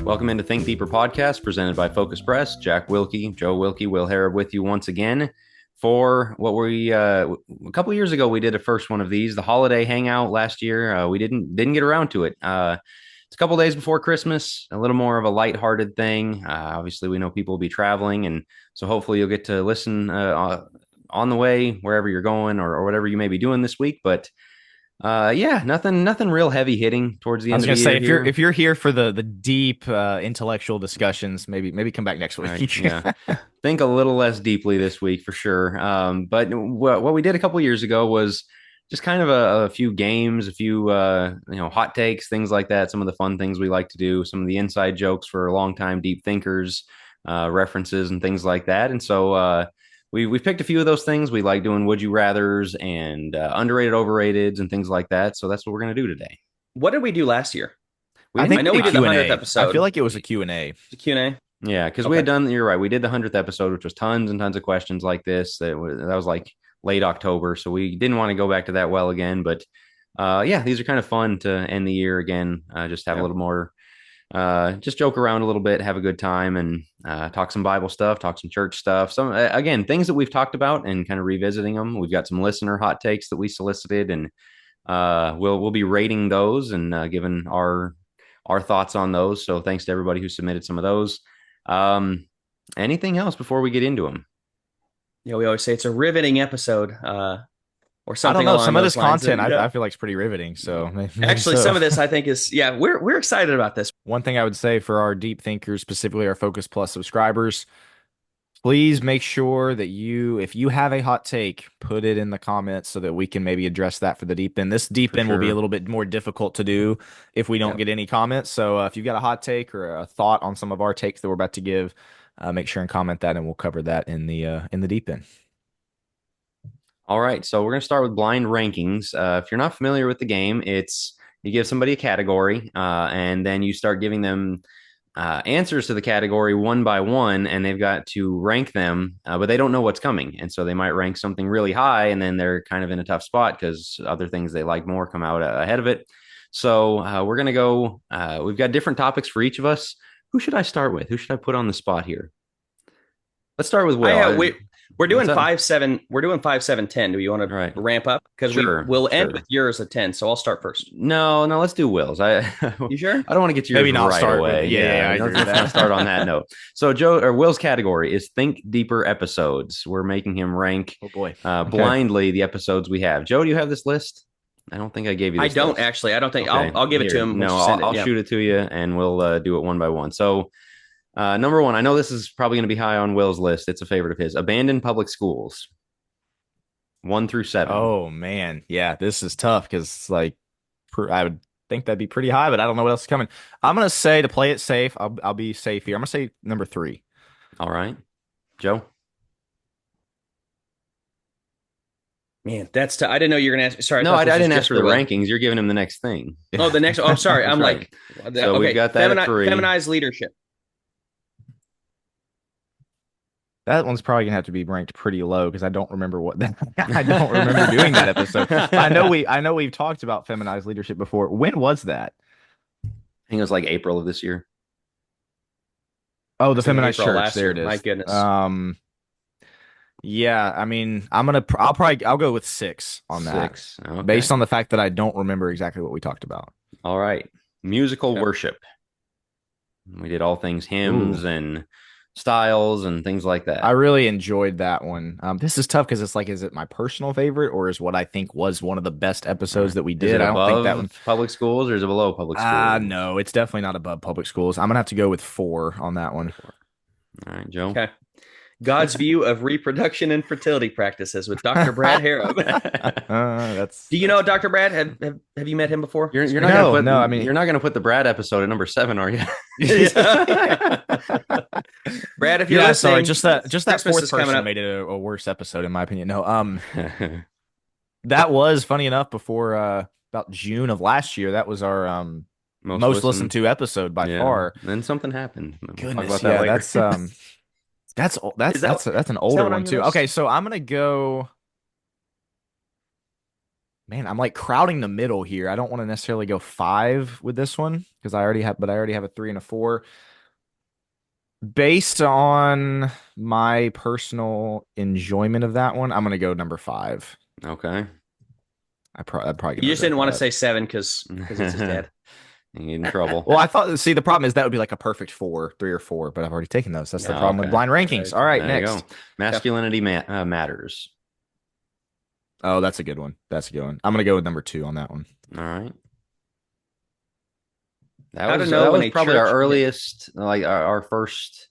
Welcome into Think Deeper podcast presented by Focus Press. Jack Wilkie, Joe Wilkie, Will Harrub with you once again for what we a couple of years ago we did a first one of these, the holiday hangout last year. We didn't get around to it. It's a couple days before Christmas, a little more of a lighthearted thing. Obviously, we know people will be traveling, and so hopefully you'll get to listen on the way wherever you're going or whatever you may be doing this week. But nothing real heavy hitting towards the I end was of gonna the say year here. if you're here for the deep intellectual discussions, maybe come back next Right. week. Yeah. Think a little less deeply this week for sure. But what we did a couple years ago was just kind of a few games, a few hot takes, things like that. Some of the fun things we like to do, some of the inside jokes for longtime deep thinkers, references and things like that. And so we've picked a few of those things. We like doing would you rather's and underrated, overrateds, and things like that. So that's what we're gonna do today. What did we do last year? I I know we did the 100th I episode. feel like it was a Q&A. The Q&A. Yeah, because we had done, you're right, we did the 100th episode, which was tons and tons of questions like this. That was like late October, so we didn't want to go back to that well again. But these are kind of fun to end the year again. Just have a little more, just joke around a little bit, have a good time, and talk some Bible stuff, talk some church stuff. Some again things that we've talked about and kind of revisiting them. We've got some listener hot takes that we solicited, and we'll be rating those and giving our thoughts on those. So thanks to everybody who submitted some of those. Anything else before we get into them? Yeah, we always say it's a riveting episode, or something. I don't know. Along Some of those this lines. content I feel like it's pretty riveting. So Actually, some of this I think is we're excited about this. One thing I would say for our deep thinkers, specifically our Focus Plus subscribers, please make sure that if you have a hot take, put it in the comments so that we can maybe address that for the deep end. This deep end will be a little bit more difficult to do if we don't get any comments. So if you've got a hot take or a thought on some of our takes that we're about to give, make sure and comment that, and we'll cover that in the deep end. All right, so we're going to start with blind rankings. If you're not familiar with the game, it's you give somebody a category, and then you start giving them answers to the category one by one, and they've got to rank them, but they don't know what's coming. And so they might rank something really high, and then they're kind of in a tough spot because other things they like more come out ahead of it. So we're going to go, we've got different topics for each of us. Who should I start with? Who should I put on the spot here? Let's start with Will. We're doing 5, 7. We're doing 5, 7, 10. Do you want to ramp up? Because we'll end with yours at 10. So I'll start first. No, let's do Will's. You sure? I don't want to get yours right away. I don't want to start on that note. So Will's category is Think Deeper episodes. We're making him rank blindly the episodes we have. Joe, do you have this list? I don't think I gave you this I don't list. actually. I don't think I'll give it to him. No, I'll shoot it to you, and we'll do it one by one. So number one, I know this is probably going to be high on Will's list. It's a favorite of his. Abandoned public schools. 1 through 7. Oh man, yeah, this is tough because I would think that'd be pretty high, but I don't know what else is coming. I'm gonna say, to play it safe, I'll be safe here. I'm gonna say number 3. All right, Joe. Man, that's I didn't know you were gonna ask. Sorry, no, I didn't ask for the rankings. You're giving him the next thing. Oh, the next. Oh, I'm sorry. I'm right. So okay. We've got that at 3. Feminized leadership. That one's probably gonna have to be ranked pretty low because I don't remember I don't remember doing that episode. I know we've talked about feminized leadership before. When was that? I think it was like April of this year. Oh, the feminized church. There it is. My goodness. Yeah, I mean, I'll go with 6 on that. 6. Okay. Based on the fact that I don't remember exactly what we talked about. All right. Musical worship. We did all things hymns and styles and things like that. I really enjoyed that one. This is tough because it's like, is it my personal favorite or is what I think was one of the best episodes that we did? I don't think that one. Public schools, or is it below public schools? No, it's definitely not above public schools. I'm gonna have to go with 4 on that one. All right, Joe. Okay. God's view of reproduction and fertility practices with Dr. Brad Harrub. Do you know Dr. Brad? Have you met him before? You're not going to put the Brad episode at number 7, are you? Brad, if you're listening, sorry, just that Christmas fourth is coming person up. made it a worse episode in my opinion. No, that was funny enough before about June of last year. That was our most listened to episode by far. Then something happened. Goodness, that's an older one too. Okay, so I'm gonna go. Man, I'm like crowding the middle here. I don't want to necessarily go 5 with this one because I already have a 3 and a 4. Based on my personal enjoyment of that one, I'm gonna go number 5. Okay. I'm probably You just didn't want to say 7 because it's his dad. You get in trouble. Well, I thought. See, the problem is that would be like a perfect 4, 3 or 4, but I've already taken those. That's the problem with blind rankings. All right, there next. You go. Masculinity matters. Oh, that's a good one. That's a good one. I'm gonna go with number 2 on that one. All right. That was probably our earliest, like our first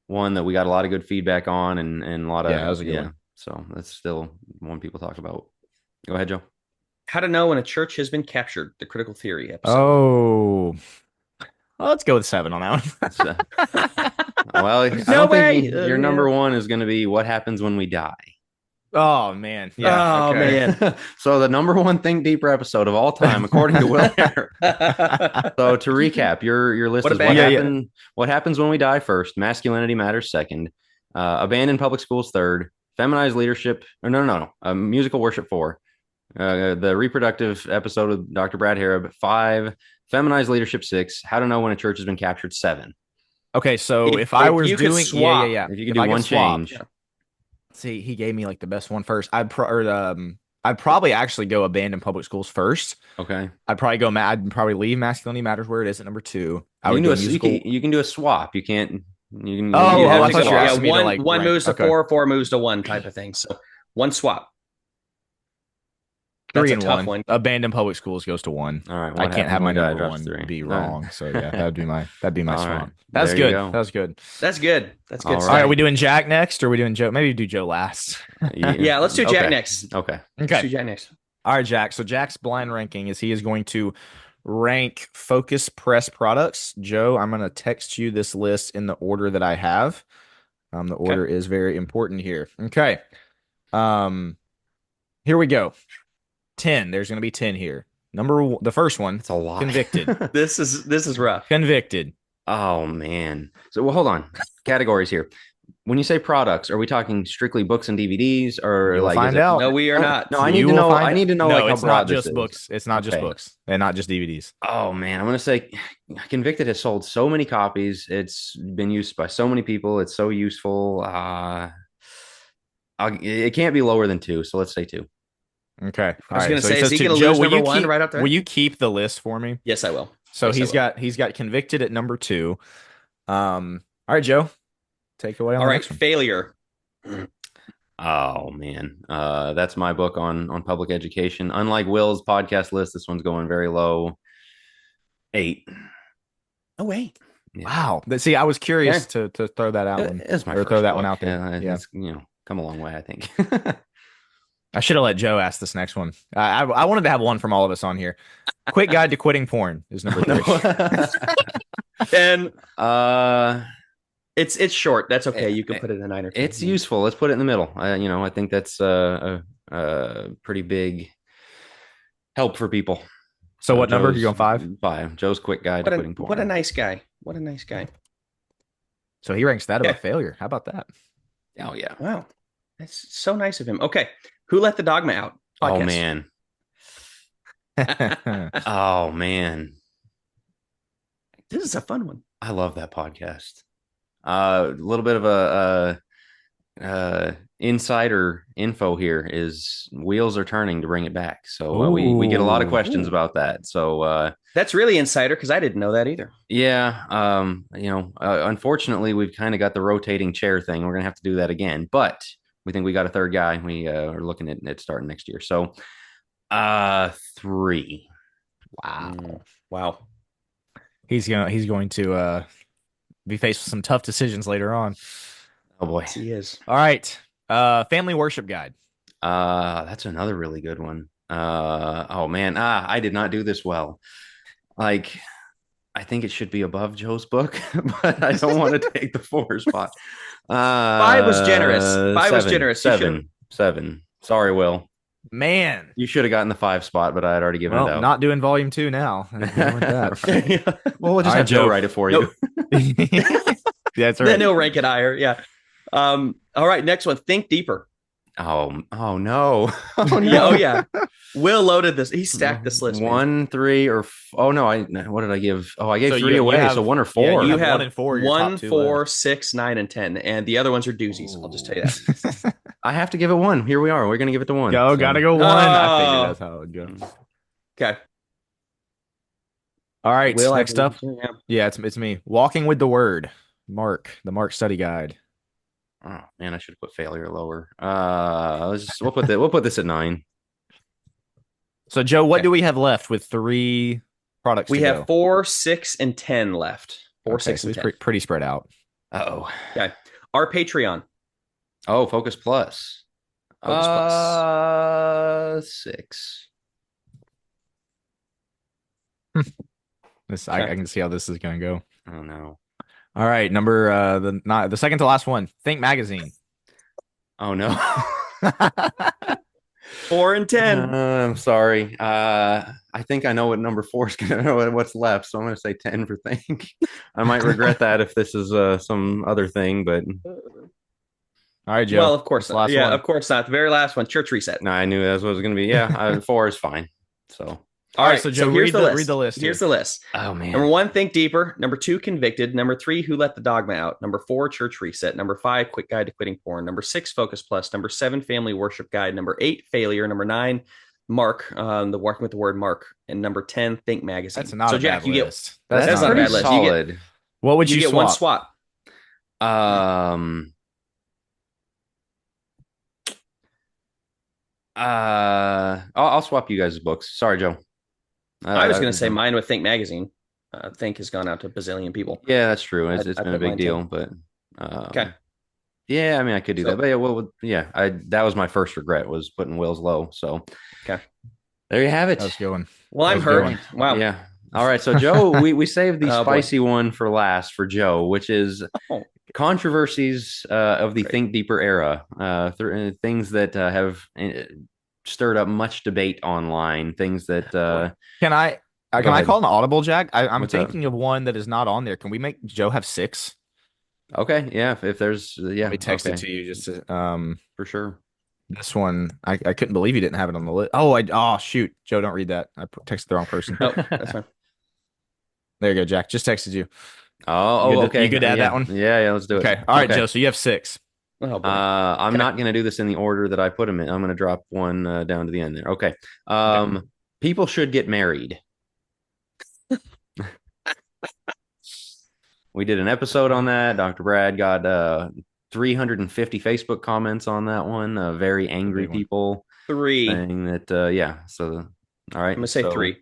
one that we got a lot of good feedback on, and a lot of that was a good one. So that's still one people talk about. Go ahead, Joe. How to know when a church has been captured, the critical theory episode. Oh, well, let's go with 7 on that one. Well, I don't think your number 1 is going to be what happens when we die. Oh man. Yeah. Oh man. So the number 1 Think Deeper episode of all time, according to Will Harrub. So to recap, your list is what happens when we die first, masculinity matters second, abandoned public schools third, feminized leadership, or no, musical worship 4, the reproductive episode with Dr. Brad Harrub 5, feminized leadership 6, how to know when a church has been captured 7. Okay, so if I was doing swap, if you could do one change. Yeah. See, he gave me like the best one first. I'd probably actually go abandoned public schools first. Okay. I'd probably leave masculinity matters where it is at number 2. You can do a swap. You can't. I thought you were asking me to like one moves to 4, 4 moves to 1 type of thing. So one swap. 3 and 1. Abandoned public schools goes to 1. All right. I can't have my number 1 be wrong. Right. So yeah, that'd be my swap. Right. That's good. That was good. That's good. That's good. All right. Are we doing Jack next, or are we doing Joe? Maybe do Joe last. Yeah, let's do Jack next. Okay. Let's do Jack next. All right, Jack. So Jack's blind ranking is he is going to rank Focus Press products. Joe, I'm going to text you this list in the order that I have. The order is very important here. Okay. Here we go. 10. There's going to be 10 here. The first one. It's a lot. Convicted. This is rough. Convicted. Oh man. So hold on. Categories here. When you say products, are we talking strictly books and DVDs, or You'll find out? No, we are not. No, I need to know. I need to know. No, like it's not just books. It's not just books, and not just DVDs. Oh man, I'm gonna say, Convicted has sold so many copies. It's been used by so many people. It's so useful. It can't be lower than 2. So let's say 2. Okay. I was going to say, is he going to lose number 1 right up there? Will you keep the list for me? Yes, I will. So he's got Convicted at number 2. All right, Joe, take away on the next one. Failure. Oh man, that's my book on public education. Unlike Will's podcast list, this one's going very low. 8. Oh wait. Yeah. Wow. See, I was curious to throw that out throw that one out there. Yeah. It's, come a long way, I think. I should have let Joe ask this next one. I wanted to have one from all of us on here. Quick Guide to Quitting Porn is number 3. And it's short. That's okay. You can put it in 9 or 10. It's useful. Let's put it in the middle. I think that's a pretty big help for people. So what number? You going 5? 5. Joe's Quick Guide to Quitting Porn. What a nice guy. What a nice guy. So he ranks that above Failure. How about that? Oh yeah. Wow. That's so nice of him. Okay. Who Let the Dogma Out? Podcast. Oh man. Oh man. This is a fun one. I love that podcast. A little bit of a insider info here is wheels are turning to bring it back. So we get a lot of questions about that. So that's really insider because I didn't know that either. Yeah. Unfortunately, we've kind of got the rotating chair thing. We're gonna have to do that again, but we think we got a third guy. We are looking at it starting next year. So 3. Wow. He's going to be faced with some tough decisions later on. Oh boy, he is. All right, Family Worship Guide. That's another really good one. Oh man, I did not do this well. Like, I think it should be above Joe's book, but I don't want to take the 4 spot. 5 was generous. 5 was generous. 7. Sorry, Will. Man, you should have gotten the 5 spot, but I had already given it out. Not doing volume 2 now. Well, we'll just have Joe write it for you. That's right. Then he'll rank it higher. Yeah. All right. Next one. Think Deeper. Oh no. Oh Yeah, oh no. yeah. Will loaded this. He stacked this list, man. 1, 3, or oh no, what did I give? Oh, I gave So three you away. have So 1 or yeah, 4. you You have have 1 and 4, your top one, two four, left. 6, 9, and 10, and the other ones are doozies. I'll just tell you that. I have to give it 1. Here we are. We're gonna give it to 1. Go, gotta So go 1. I figured Oh, that's how it would go. okay. All right, Will, I next believe up. it's you. Yeah. Yeah, it's me. Walking with the Word. Mark, the Mark Study Guide. oh man, I should have put failure lower. We'll put this at 9. So, Joe, what Okay. do we have left with 3 products We to have go? 4, 6, and 10 left. 4, Okay, 6, so and it's 10. pretty spread out. Oh. Okay. Our Patreon. Oh, Focus Plus. Focus Plus. 6. I can see how this is going to go. Oh no. All right, the second to last one. Think Magazine. Oh no. 4 and 10. I'm sorry. I think I know what number 4 is gonna know what's left, so I'm gonna say 10 for Think. I might regret that if this is some other thing, but All right, Joe. Well, of course This not. last Yeah, one. of course not. The very last one, Church Reset. no, I knew that's what it was gonna be. Yeah, 4 is fine. So, All right, so Joe, here's the list. read the list. Here's Here. the list. oh man. Number 1, Think Deeper. Number 2, Convicted. Number 3, Who Let the Dogma Out. Number 4, Church Reset. Number 5, Quick Guide to Quitting Porn. Number 6, Focus Plus. Number 7, Family Worship Guide. Number 8, Failure. Number 9, Mark, the Working with the Word Mark. And number 10, Think Magazine. That's not so a Jack, bad you list. That's That's not a pretty bad list. solid. What would you you get swap? one swap. Um. I'll swap you guys' books. Sorry, Joe. I was going to say mine with Think Magazine. Think has gone out to a bazillion people. Yeah, that's true. It's I been a put big mine deal, too. but Okay. yeah, I mean, I could do So- that, but yeah, well, yeah, that was my first regret was putting Will's low. So, Okay. there you have it. That was going. Well, I'm That was hurt. going. Wow. Yeah. All right. So, Joe, we saved the Oh, boy. spicy one for last for Joe, which is Oh. controversies of the Great. Think Deeper era, things that have stirred up much debate online, things that Can I Go ahead. call an audible, Jack? I'm What's up? thinking of one that is not on there. Can we make Joe have 6? okay, yeah, if there's yeah, Let me text okay, it to you just to, for sure. this one. I couldn't believe you didn't have it on the list. Oh shoot. Joe, don't read that. I texted the wrong person. No, that's fine. There you go, Jack. Just texted you. Oh, You good to- okay. you good to add yeah. that one? Yeah, let's do it. Okay. All right, Okay. Joe. So you have 6. Oh, boy. I'm Okay. not going to do this in the order that I put them in. I'm going to drop one down to the end there. Okay. People should get married. We did an episode on that. Dr. Brad got 350 Facebook comments on that one. Very angry big one. people 3. saying that, yeah. So, all right. I'm gonna say 3.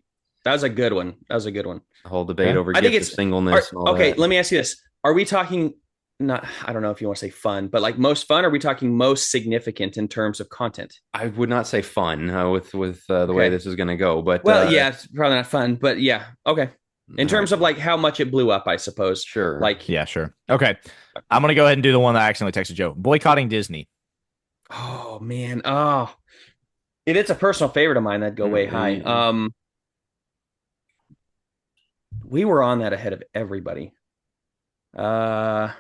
That was a good one. That was a good one. The whole debate Okay. over I think gifts it's of singleness. and all okay. that. Let me ask you this: Are we talking? Not. I don't know if you want to say fun, but like most fun. Are we talking most significant in terms of content? I would not say fun with the way Okay. this is going to go, but Well, yeah, it's probably not fun, but yeah, okay. In terms of like how much it blew up, I suppose. sure, Like, Yeah, sure. Okay. I'm gonna go ahead and do the one that I accidentally texted Joe. Boycotting Disney. oh man, if it's a personal favorite of mine, that'd go way high. Mhm. We were on that ahead of everybody. 4.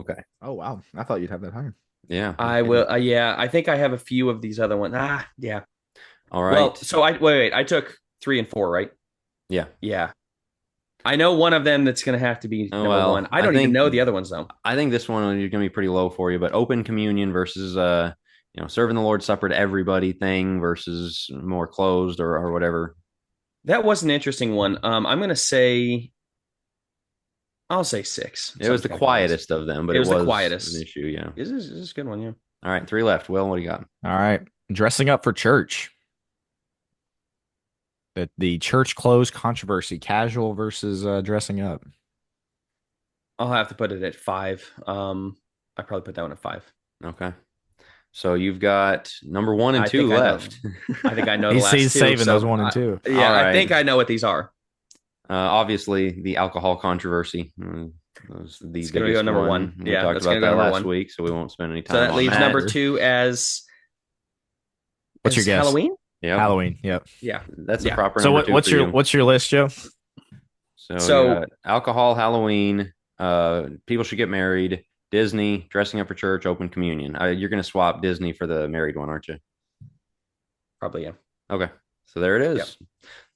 okay, Oh wow. I thought you'd have that higher. yeah, I will. Yeah, I think I have a few of these other ones. Yeah. all right. Well, so wait. I took 3 and 4, right? Yeah. Yeah. I know one of them that's going to have to be number well, 1. I I don't even think- know the other ones though. I think this one is going to be pretty low for you, but open communion versus serving the Lord's Supper to everybody thing versus more closed or whatever. That was an interesting one. I'm going to say, I'll say 6. It was the Something like quietest of them, but It it was was the quietest. an issue. Yeah. This is a good one, yeah. All right, 3 left. Will, what do you got? All right. Dressing up for church. The church clothes controversy, casual versus dressing up. I'll have to put it at 5. I probably put that one at 5. Okay. So you've got number 1 and I 2 think I know. left. I think I know the He's last two. saving so those 1 and 2. Yeah, All I right. think I know what these are. Obviously, the alcohol controversy. Was the It's gonna be biggest number one. one. We Yeah, talked that's about gonna go that number last 1. week, so we won't spend any time So that on leaves that. number 2 as What's your guess? Halloween? Yeah, Halloween. Yep. Yeah. that's Yeah. a proper So number 2 what's for your you. what's your list, Joe? So So- you got alcohol, Halloween, people should get married, Disney, dressing up for church, open communion. You're going to swap Disney for the married one, aren't you? Probably, yeah. Okay. So there it is. Yep.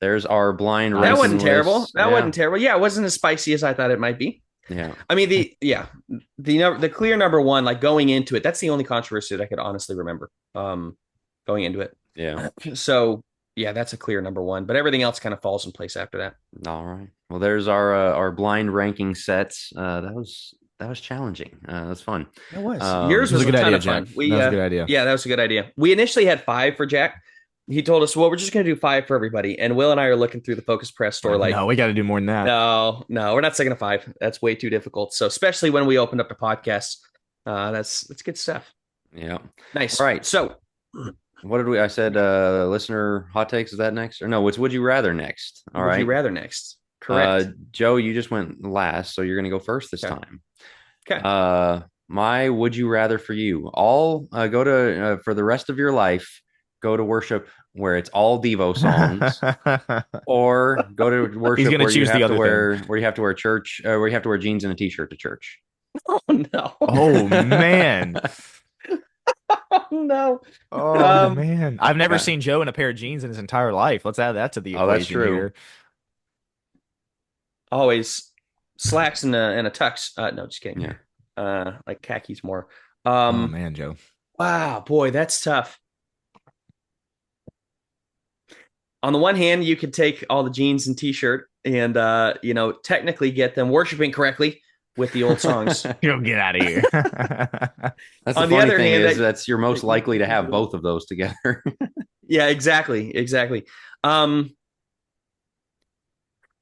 There's our blind That ranking wasn't terrible. list. That Yeah. wasn't terrible. Yeah, it wasn't as spicy as I thought it might be. Yeah. I mean, the clear number one, like going into it, that's the only controversy that I could honestly remember. Going into it. Yeah. So yeah, that's a clear number one. But everything else kind of falls in place after that. All right. Well, there's our blind ranking sets. That was challenging. That was fun. It was. Yours was a good ton idea, of fun. Jack. That was a good idea. Yeah, that was a good idea. We initially had 5 for Jack. He told us, well, we're just going to do 5 for everybody. And Will and I are looking through the Focus Press store like, no, we got to do more than that. No, we're not sticking to 5. That's way too difficult. So especially when we opened up the podcast, that's good stuff. Yeah. Nice. All right. So what did I said listener hot takes, is that next? Or no, it's would you rather next. All right. Would you rather next? Correct. Joe, you just went last, so you're going to go first this time. Okay. My would you rather for you, all go to for the rest of your life, go to worship where it's all Devo songs, or go to worship where you have to wear church, where you have to wear jeans and a t-shirt to church. Oh no! Oh man! Oh no! Oh man! I've never seen Joe in a pair of jeans in his entire life. Let's add that to the equation. That's true. Here. Always slacks and a tux. No, just kidding. Yeah. Like khakis more. Oh man, Joe. Wow, boy, that's tough. On the one hand, you could take all the jeans and t-shirt and technically get them worshiping correctly with the old songs. You'll get out of here. That's the funny thing is that's you're most likely to have both of those together. Yeah, exactly.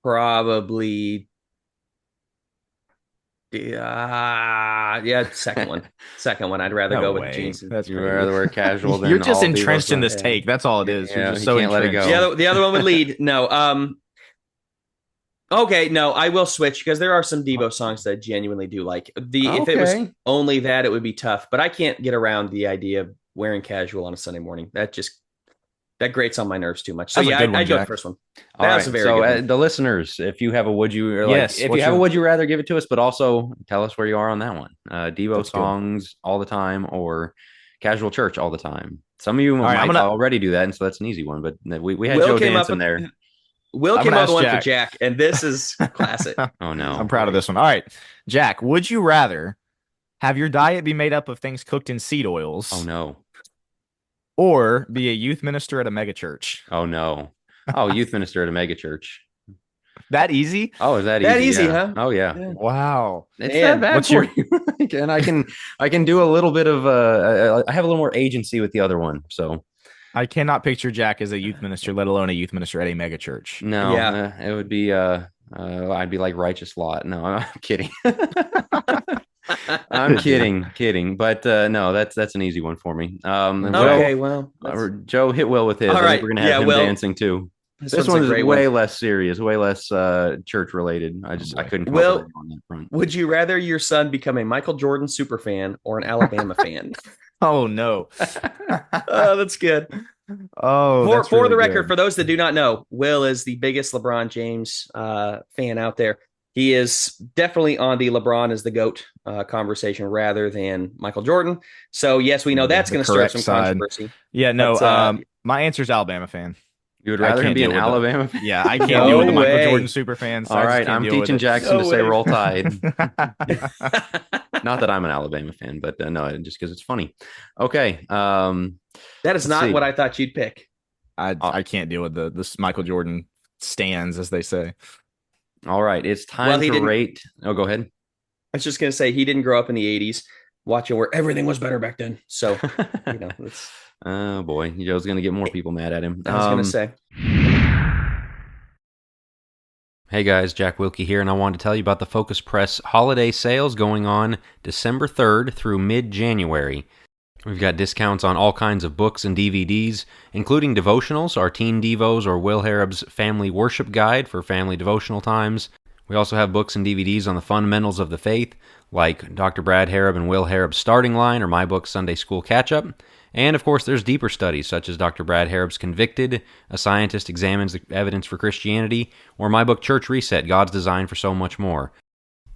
Probably. Second one. I'd rather go with the jeans. That's you'd rather wear casual than you're just entrenched in this take. That's all it is. Yeah, you're just so can't let it go. The other one would lead. No. Okay, no, I will switch because there are some Devo songs that I genuinely do like. If it was only that, it would be tough. But I can't get around the idea of wearing casual on a Sunday morning. That grates on my nerves too much. So I'd go the first one. That's a very good one. The listeners, if you have a would you, if you have a would you rather, give it to us, but also tell us where you are on that one. Devo songs all the time or casual church all the time. Some of you might already do that, and so that's an easy one. But we had Joe dancing there. Will came up with one for Jack, and this is classic. Oh no, I'm proud of this one. All right, Jack, would you rather have your diet be made up of things cooked in seed oils? Oh no. Or be a youth minister at a mega church. Oh no! Oh, youth minister at a mega church. That easy? Oh, is that easy? That easy, huh? Oh yeah. Wow. It's that bad for you. And I can do a little bit of I have a little more agency with the other one. So I cannot picture Jack as a youth minister, let alone a youth minister at a mega church. No, it would be I'd be like Righteous Lot. No, I'm kidding. I'm kidding. But no, that's an easy one for me. Joe hit Will with his. I think we're gonna have him dancing too. This one is way less serious, way less church related. I couldn't come up with it on that front. Would you rather your son become a Michael Jordan super fan or an Alabama fan? Oh no. Oh, that's good. Oh, for the record, for those that do not know, Will is the biggest LeBron James fan out there. He is definitely on the LeBron is the GOAT conversation rather than Michael Jordan. So yes, we know that's going to stir up some controversy. Yeah, no. My answer is Alabama fan. You would rather him be an Alabama fan? Yeah, I can't deal with the Michael Jordan super fans. All right, I'm teaching Jackson to say Roll Tide. Not that I'm an Alabama fan, but no, just because it's funny. Okay. That is not what I thought you'd pick. I can't deal with this Michael Jordan stands, as they say. All right, it's time to rate. Oh, go ahead. I was just going to say he didn't grow up in the 80s watching where everything was better back then. So, it's... Oh, boy. Joe's going to get more people mad at him. I was going to say. Hey, guys. Jack Wilkie here, and I wanted to tell you about the Focus Press holiday sales going on December 3rd through mid-January. We've got discounts on all kinds of books and DVDs, including devotionals, our Teen Devos or Will Harrub's Family Worship Guide for family devotional times. We also have books and DVDs on the fundamentals of the faith, like Dr. Brad Harrub and Will Harrub's Starting Line or my book Sunday School Catch-Up. And, of course, there's deeper studies, such as Dr. Brad Harrub's Convicted, A Scientist Examines the Evidence for Christianity, or my book Church Reset, God's Design for So Much More.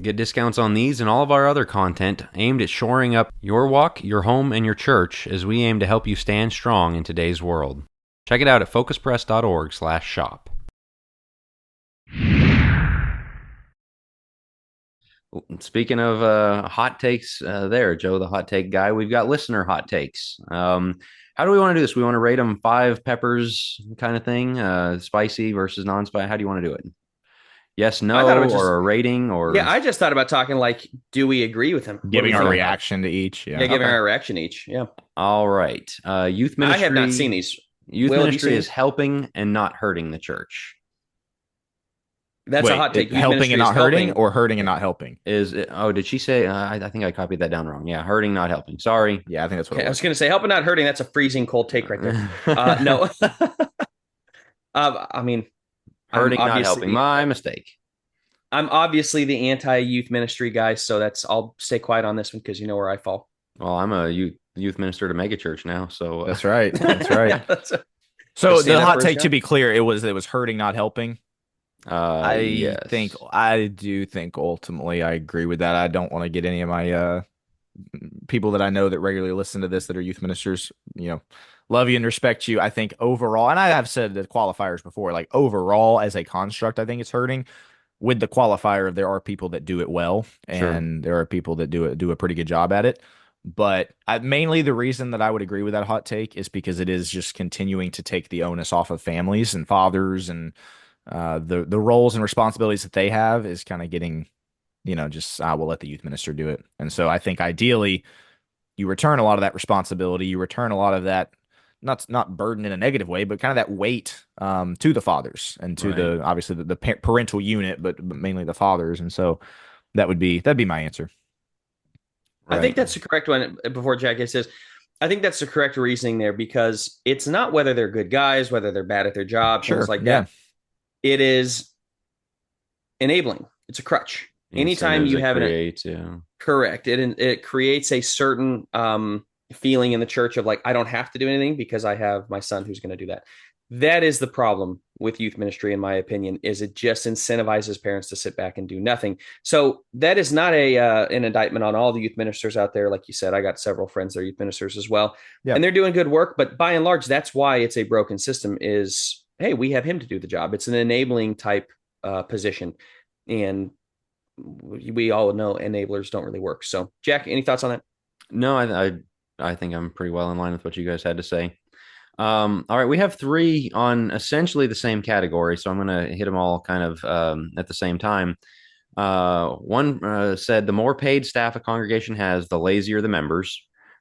Get discounts on these and all of our other content aimed at shoring up your walk, your home, and your church as we aim to help you stand strong in today's world. Check it out at focuspress.org/shop. Speaking of hot takes there, Joe, the hot take guy, we've got listener hot takes. How do we want to do this? We want to rate them 5 peppers kind of thing, spicy versus non-spicy. How do you want to do it? Yes, I thought it no, was just or a rating, or yeah. I just thought about talking like, do we agree with him? What do Giving we our think? reaction to each. Yeah, Yeah. giving Okay. our reaction each. Yeah, All right. Youth I have not ministry. seen these. Youth Will, have you ministry seen is these? helping and not hurting the church. That's a Wait, hot take. Youth helping ministry and is not hurting, helping. or hurting and not helping? Oh, did she say? I think I copied that down wrong. Yeah, hurting, not helping. Sorry. Yeah, I think that's what Okay, it I was was. going to say helping, not hurting. That's a freezing cold take right there. No, I mean, I'm Hurting, not helping. obviously My mistake. I'm obviously the anti-youth ministry guy, so I'll stay quiet on this one because you know where I fall. Well, I'm a youth minister to megachurch now, so That's right. That's right. Yeah, that's So stand the up hot for his take, to job. be clear, it was hurting, not helping. yes, I do think ultimately I agree with that. I don't want to get any of my people that I know that regularly listen to this that are youth ministers, love you and respect you. I think overall, and I have said the qualifiers before, like overall as a construct, I think it's hurting. With the qualifier of there are people that do it well, sure. and there are people that do a pretty good job at it. But mainly the reason that I would agree with that hot take is because it is just continuing to take the onus off of families and fathers, and the roles and responsibilities that they have is kind of getting, just we'll let the youth minister do it. And so I think ideally you return a lot of that responsibility, you return a lot of that, not burden in a negative way, but kind of that weight to the fathers and to Right. the obviously the parental unit, but mainly the fathers. And so that'd be my answer. I think Right. that's the correct one. Before Jackie says, I think that's the correct reasoning there because it's not whether they're good guys, whether they're bad at their job, things Sure. like Yeah. that. It is enabling. It's a crutch. Anytime Incentives you it have an creates. Yeah. correct, it creates a certain feeling in the church of like I don't have to do anything because I have my son who's going to do that. That is the problem with youth ministry, in my opinion, is it just incentivizes parents to sit back and do nothing. So that is not a an indictment on all the youth ministers out there. Like you said, I got several friends that are youth ministers as well, Yeah. and they're doing good work. But by and large, that's why it's a broken system. Is hey, we have him to do the job. It's an enabling type position, and we all know enablers don't really work. So, Jack, any thoughts on that? No, I think I'm pretty well in line with what you guys had to say. All right, we have 3 on essentially the same category, so I'm going to hit them all kind of at the same time. One said the more paid staff a congregation has, the lazier the members.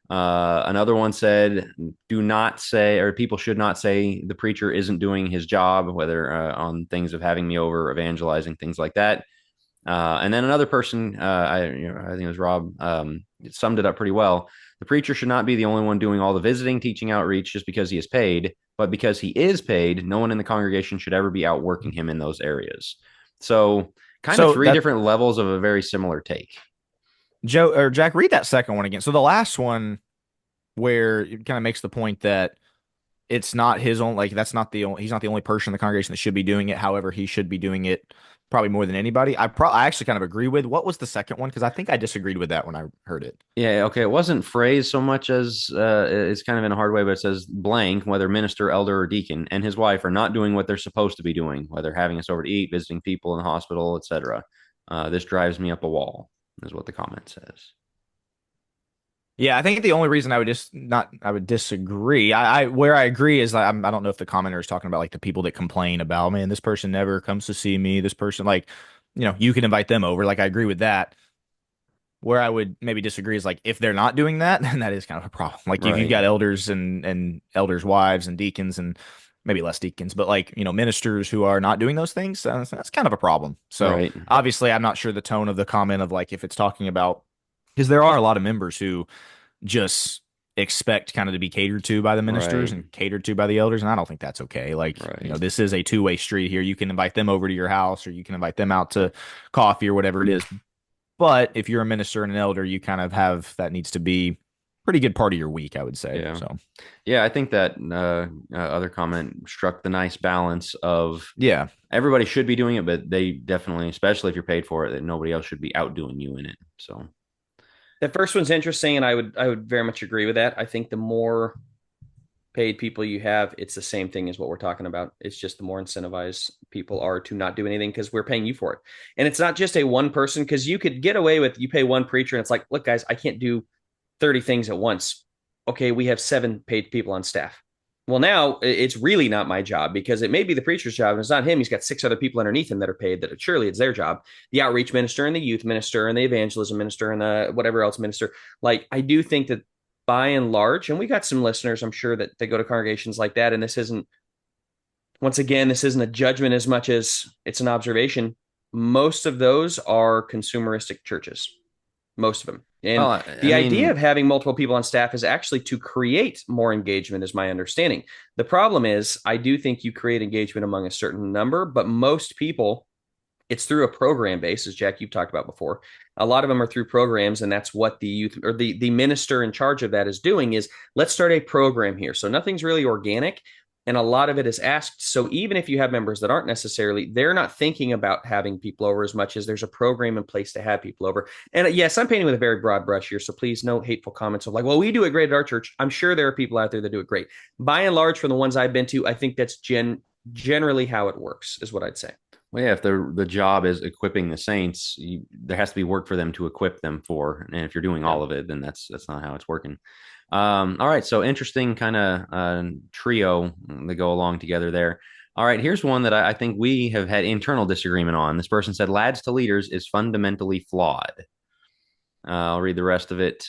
Another one said, do not say, or people should not say the preacher isn't doing his job, whether on things of having me over, evangelizing, things like that. And then another person, I think it was Rob, summed it up pretty well. The preacher should not be the only one doing all the visiting, teaching, outreach just because he is paid, but because he is paid, no one in the congregation should ever be outworking him in those areas. So, kind of So 3 that different levels of a very similar take. Joe or Jack, read that second one again. So the last one where it kind of makes the point that it's not his own, like that's not the only, he's not the only person in the congregation that should be doing it. However, he should be doing it probably more than anybody. I actually kind of agree with what was the second one because I think I disagreed with that when I heard it. Yeah, okay. It wasn't phrased so much as it's kind of in a hard way, but it says blank, whether minister, elder, or deacon, and his wife are not doing what they're supposed to be doing, whether having us over to eat, visiting people in the hospital, etc. This drives me up a wall, is what the comment says. Yeah, I think the only reason I would just not I would disagree. I where I agree is I don't know if the commenter is talking about like the people that complain about, man, this person never comes to see me. This person like, you can invite them over. Like I agree with that. Where I would maybe disagree is like if they're not doing that, then that is kind of a problem. Like if you've Right. got elders and elders' wives and deacons and maybe less deacons, but like ministers who are not doing those things, that's kind of a problem. So Right. obviously, I'm not sure the tone of the comment of like if it's talking about because there are a lot of members who just expect kind of to be catered to by the ministers Right. and catered to by the elders, and I don't think that's okay. Like Right. this is a two-way street here. You can invite them over to your house, or you can invite them out to coffee or whatever it is. But if you're a minister and an elder, you kind of have that needs to be pretty good part of your week, I would say. Yeah. So Yeah, I think that other comment struck the nice balance of yeah. everybody should be doing it, but they definitely, especially if you're paid for it, that nobody else should be outdoing you in it. So The first one's interesting, and I would very much agree with that. I think the more paid people you have, it's the same thing as what we're talking about. It's just the more incentivized people are to not do anything because we're paying you for it. And it's not just a one person, because you could get away with, you pay one preacher and it's like, look, guys, I can't do 30 things at once. Okay, we have 7 paid people on staff. Well, now it's really not my job, because it may be the preacher's job and it's not him. He's got 6 other people underneath him that are paid, that surely it's their job. The outreach minister and the youth minister and the evangelism minister and the whatever else minister. Like, I do think that by and large, and we got some listeners, I'm sure, that they go to congregations like that. And this isn't, once again, this isn't a judgment as much as it's an observation. Most of those are consumeristic churches, most of them. And well, the idea of having multiple people on staff is actually to create more engagement, is my understanding. The problem is, I do think you create engagement among a certain number, but most people, it's through a program base, as Jack, you've talked about before. A lot of them are through programs, and that's what the youth or the minister in charge of that is doing, is let's start a program here. So nothing's really organic, and a lot of it is asked. So even if you have members that aren't necessarily, they're not thinking about having people over as much as there's a program in place to have people over. And yes, I'm painting with a very broad brush here, so please, no hateful comments of like, well, we do it great at our church. I'm sure there are people out there that do it great. By and large, from the ones I've been to, I think that's generally how it works, is what I'd say. well, yeah, if the job is equipping the saints, there has to be work for them to equip them for. And if you're doing all of it, then that's not how it's working. All right, so interesting kind of trio that go along together there. All right, here's one that I think we have had internal disagreement on. This person said, "Lads to leaders is fundamentally flawed." I'll read the rest of it.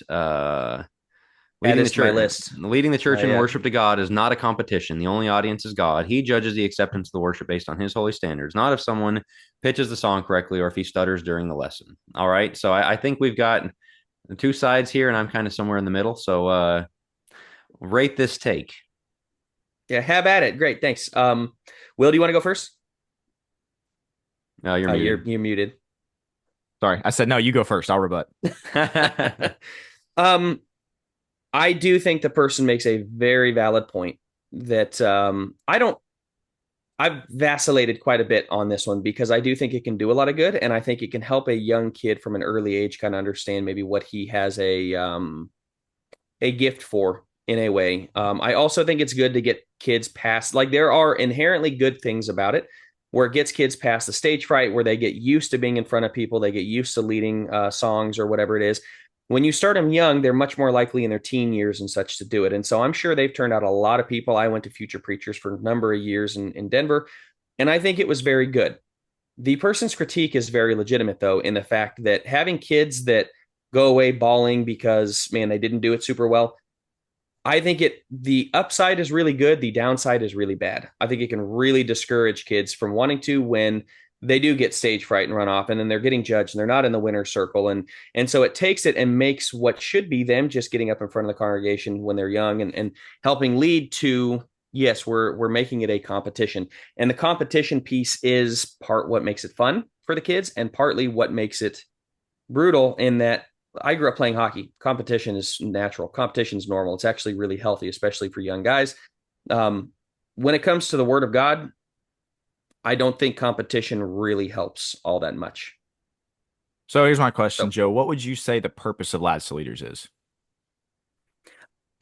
Add this to my list. Leading the church in Yeah. worship to God is not a competition. The only audience is God. He judges the acceptance of the worship based on his holy standards, not if someone pitches the song correctly or if he stutters during the lesson. All right, so I think we've got the two sides here, and I'm kind of somewhere in the middle. So rate this take. Yeah, have at it. Great, thanks. Will, do you want to go first? No, you're muted. You're muted. Sorry, I said no. You go first. I'll rebut. I do think the person makes a very valid point that I've vacillated quite a bit on this one, because I do think it can do a lot of good, and I think it can help a young kid from an early age kind of understand maybe what he has a gift for, in a way. I also think it's good to get kids past, like, there are inherently good things about it, where it gets kids past the stage fright, where they get used to being in front of people, they get used to leading songs or whatever it is. When you start them young, they're much more likely in their teen years and such to do it. And so I'm sure they've turned out a lot of people. I went to Future Preachers for a number of years in Denver, and I think it was very good. The person's critique is very legitimate, though, in the fact that having kids that go away bawling because, man, they didn't do it super well, I think the upside is really good. The downside is really bad. I think it can really discourage kids from wanting to, when they do get stage fright and run off, and then they're getting judged and they're not in the winner's circle. And so it takes it and makes what should be them just getting up in front of the congregation when they're young and helping lead to, yes, we're making it a competition. And the competition piece is part what makes it fun for the kids, and partly what makes it brutal, in that I grew up playing hockey. Competition is natural. Competition is normal. It's actually really healthy, especially for young guys. When it comes to the Word of God, I don't think competition really helps all that much. So here's my question, Joe. What would you say the purpose of Lads to Leaders is?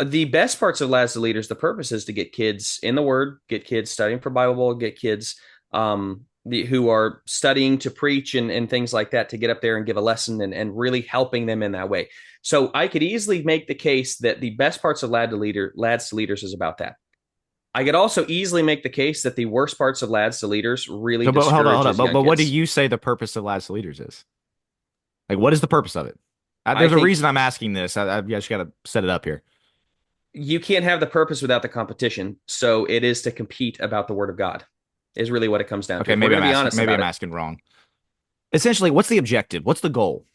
The best parts of Lads to Leaders, the purpose is to get kids in the Word, get kids studying for Bible, get kids who are studying to preach and things like that, to get up there and give a lesson and really helping them in that way. So I could easily make the case that the best parts of Lads to Leaders is about that. I could also easily make the case that the worst parts of Lads to Leaders really discourages hold on. young But what do kids. you say the purpose of Lads to Leaders is? Like, what is the purpose of it? I There's a think- reason I'm asking this. I just got to set it up here. You can't have the purpose without the competition. So it is to compete about the Word of God, is really what it comes down to. Okay, If maybe we're I'm gonna be asking, honest maybe about I'm it. asking wrong. Essentially, what's the objective? What's the goal?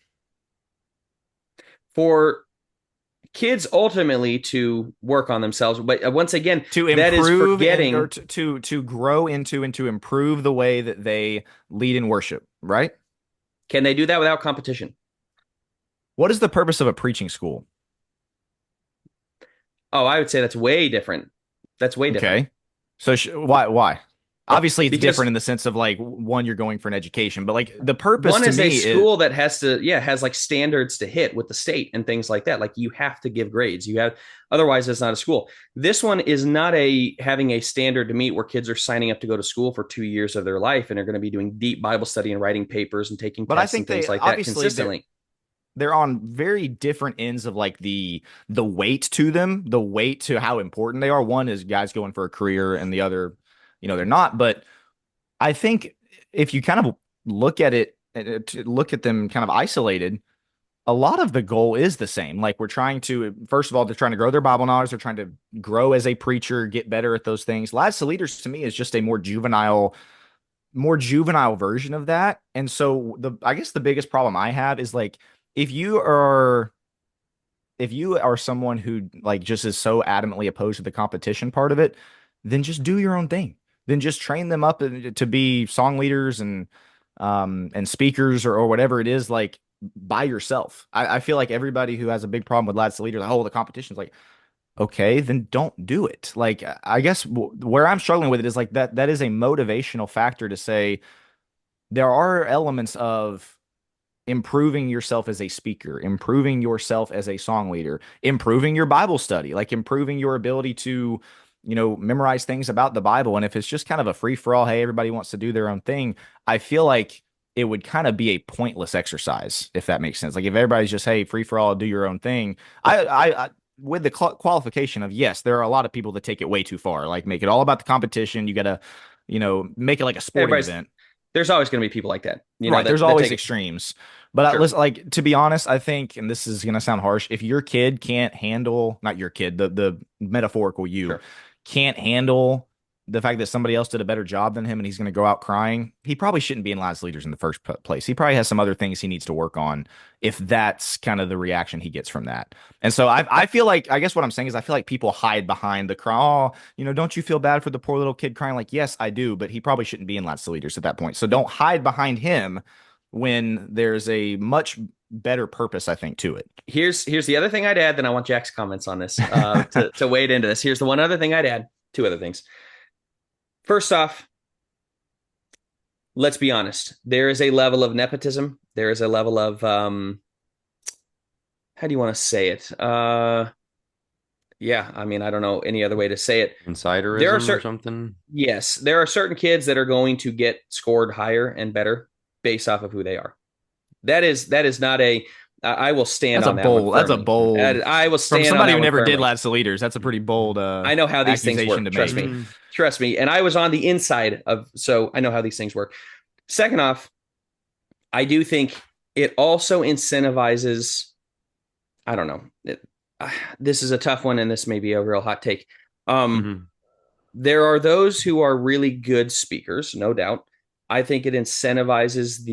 For kids ultimately to work on themselves, but once again, To that is improve forgetting. or to grow into and to improve the way that they lead in worship, right? Can they do that without competition? What is the purpose of a preaching school? Oh, I would say that's way different. That's way different. Okay. So why? Obviously, it's different Because in the sense of like one, you're going for an education, but like the purpose one to is a me is school that has like standards to hit with the state and things like that. Like you have to give grades. You have otherwise it's not a school. This one is not having a standard to meet where kids are signing up to go to school for 2 years of their life and are going to be doing deep Bible study and writing papers and taking but I tests and think things they like that obviously consistently. they're on very different ends of like the weight to them, the weight to how important they are. One is guys going for a career, and the other, they're not. But I think if you kind of look at it, look at them kind of isolated, a lot of the goal is the same. Like we're trying to, first of all, they're trying to grow their Bible knowledge. They're trying to grow as a preacher, get better at those things. Lads to Leaders to me is just a more juvenile version of that. And so I guess the biggest problem I have is like if you are someone who like just is so adamantly opposed to the competition part of it, then just do your own thing. Then just train them up to be song leaders and speakers or whatever it is, like by yourself. I feel like everybody who has a big problem with lads to leaders, like, oh, the competition's like, okay, then don't do it. Like, I guess where I'm struggling with it is like that is a motivational factor to say there are elements of improving yourself as a speaker, improving yourself as a song leader, improving your Bible study, like improving your ability to, memorize things about the Bible. And if it's just kind of a free for all, hey, everybody wants to do their own thing, I feel like it would kind of be a pointless exercise, if that makes sense. Like if everybody's just, hey, free for all, do your own thing. I with the qualification of yes, there are a lot of people that take it way too far, like make it all about the competition. You got to, make it like a sporting event. There's always going to be people like that, right? There's that always extremes, but sure. listen, like to be honest, I think, and this is going to sound harsh, if your kid can't handle, not your kid, the metaphorical you Sure. can't handle the fact that somebody else did a better job than him and he's going to go out crying, he probably shouldn't be in Lads Leaders in the first place. He probably has some other things he needs to work on if that's kind of the reaction he gets from that. And so I feel like, I guess what I'm saying is I feel like people hide behind the cry. Oh, don't you feel bad for the poor little kid crying? Like, yes, I do, but he probably shouldn't be in Lads Leaders at that point. So don't hide behind him when there's a much better purpose, I think, to it. Here's the other thing I'd add, then I want Jack's comments on this to wade into this. Here's the one other thing I'd add, two other things. First off, let's be honest. There is a level of nepotism. There is a level of how do you want to say it? Yeah, I mean, I don't know any other way to say it. Insiderism or something? Yes, there are certain kids that are going to get scored higher and better based off of who they are. That is not a I will stand on that one. That's a bold. I will stand from somebody on who never firmly. did Lads to Leaders. That's a pretty bold. I know how these things work. Trust me. And I was on the inside of, so I know how these things work. Second off, I do think it also incentivizes. I don't know. This is a tough one, and this may be a real hot take. There are those who are really good speakers, no doubt. I think it incentivizes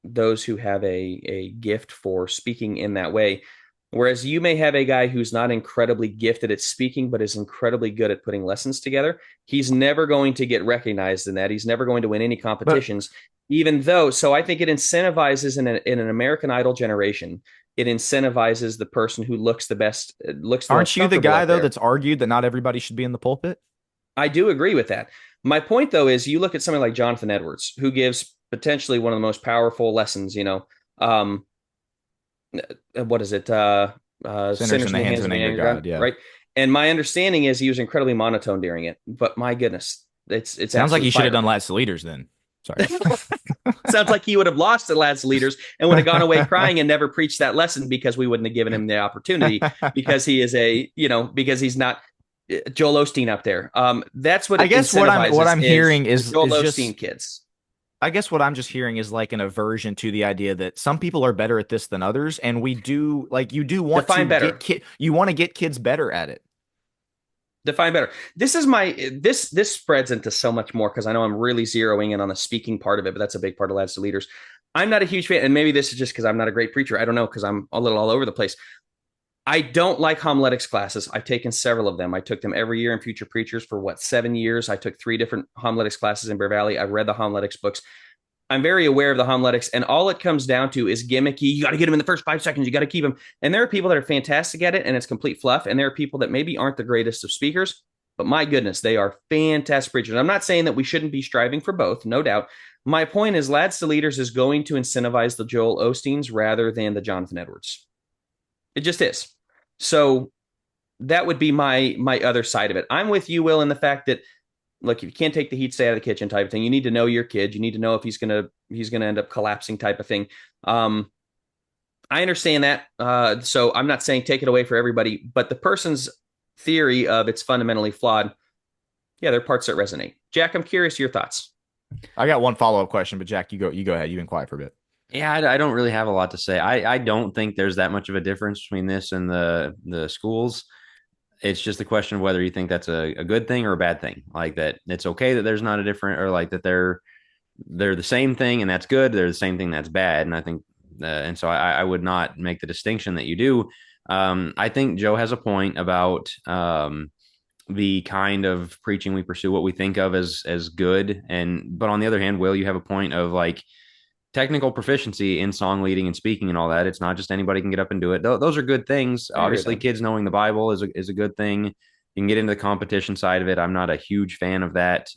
those who have a gift for speaking in that way. Whereas you may have a guy who's not incredibly gifted at speaking, but is incredibly good at putting lessons together. He's never going to get recognized in that. He's never going to win any competitions, even though. So I think it incentivizes in an American Idol generation. It incentivizes the person who looks the best. Aren't you the guy though that's argued that not everybody should be in the pulpit? I do agree with that. My point though is you look at somebody like Jonathan Edwards, who gives potentially one of the most powerful lessons, what is it? Sinners in the hands of an angry God, yeah. Right. And my understanding is he was incredibly monotone during it, but my goodness, it sounds like he should have done Lads to Leaders then. Sorry. Sounds like he would have lost at Lads to Leaders and would have gone away crying and never preached that lesson because we wouldn't have given him the opportunity because he is because he's not Joel Osteen up there. That's what I guess what I'm hearing is Joel Osteen kids. I guess what I'm just hearing is like an aversion to the idea that some people are better at this than others, and you do want to you want to get kids better at it. Define better. This is this spreads into so much more because I know I'm really zeroing in on the speaking part of it, but that's a big part of Lads to Leaders. I'm not a huge fan, and maybe this is just because I'm not a great preacher. I don't know, because I'm a little all over the place. I don't like homiletics classes. I've taken several of them. I took them every year in Future Preachers for 7 years. I took 3 different homiletics classes in Bear Valley. I've read the homiletics books. I'm very aware of the homiletics, and all it comes down to is gimmicky. You got to get them in the first 5 seconds. You got to keep them. And there are people that are fantastic at it, and it's complete fluff. And there are people that maybe aren't the greatest of speakers, but my goodness, they are fantastic preachers. I'm not saying that we shouldn't be striving for both, no doubt. My point is, Lads to Leaders is going to incentivize the Joel Osteens rather than the Jonathan Edwards. It just is. So that would be my other side of it. I'm with you, Will, in the fact that, look, if you can't take the heat, stay out of the kitchen type of thing. You need to know your kid. You need to know if he's gonna end up collapsing type of thing. I understand that. So I'm not saying take it away for everybody, but the person's theory of it's fundamentally flawed, yeah, there are parts that resonate. Jack, I'm curious your thoughts. I got one follow-up question, but Jack, you go ahead. You've been quiet for a bit. Yeah, I don't really have a lot to say. I don't think there's that much of a difference between this and the schools. It's just a question of whether you think that's a good thing or a bad thing. Like that it's okay that there's not a different, or like that they're the same thing and that's good. They're the same thing that's bad. And I think, and so I would not make the distinction that you do. I think Joe has a point about the kind of preaching we pursue, what we think of as good. But on the other hand, Will, you have a point of like technical proficiency in song leading and speaking and all that. It's not just anybody can get up and do it. Those are good things. Obviously, kids knowing the Bible is a good thing. You can get into the competition side of it. I'm not a huge fan of that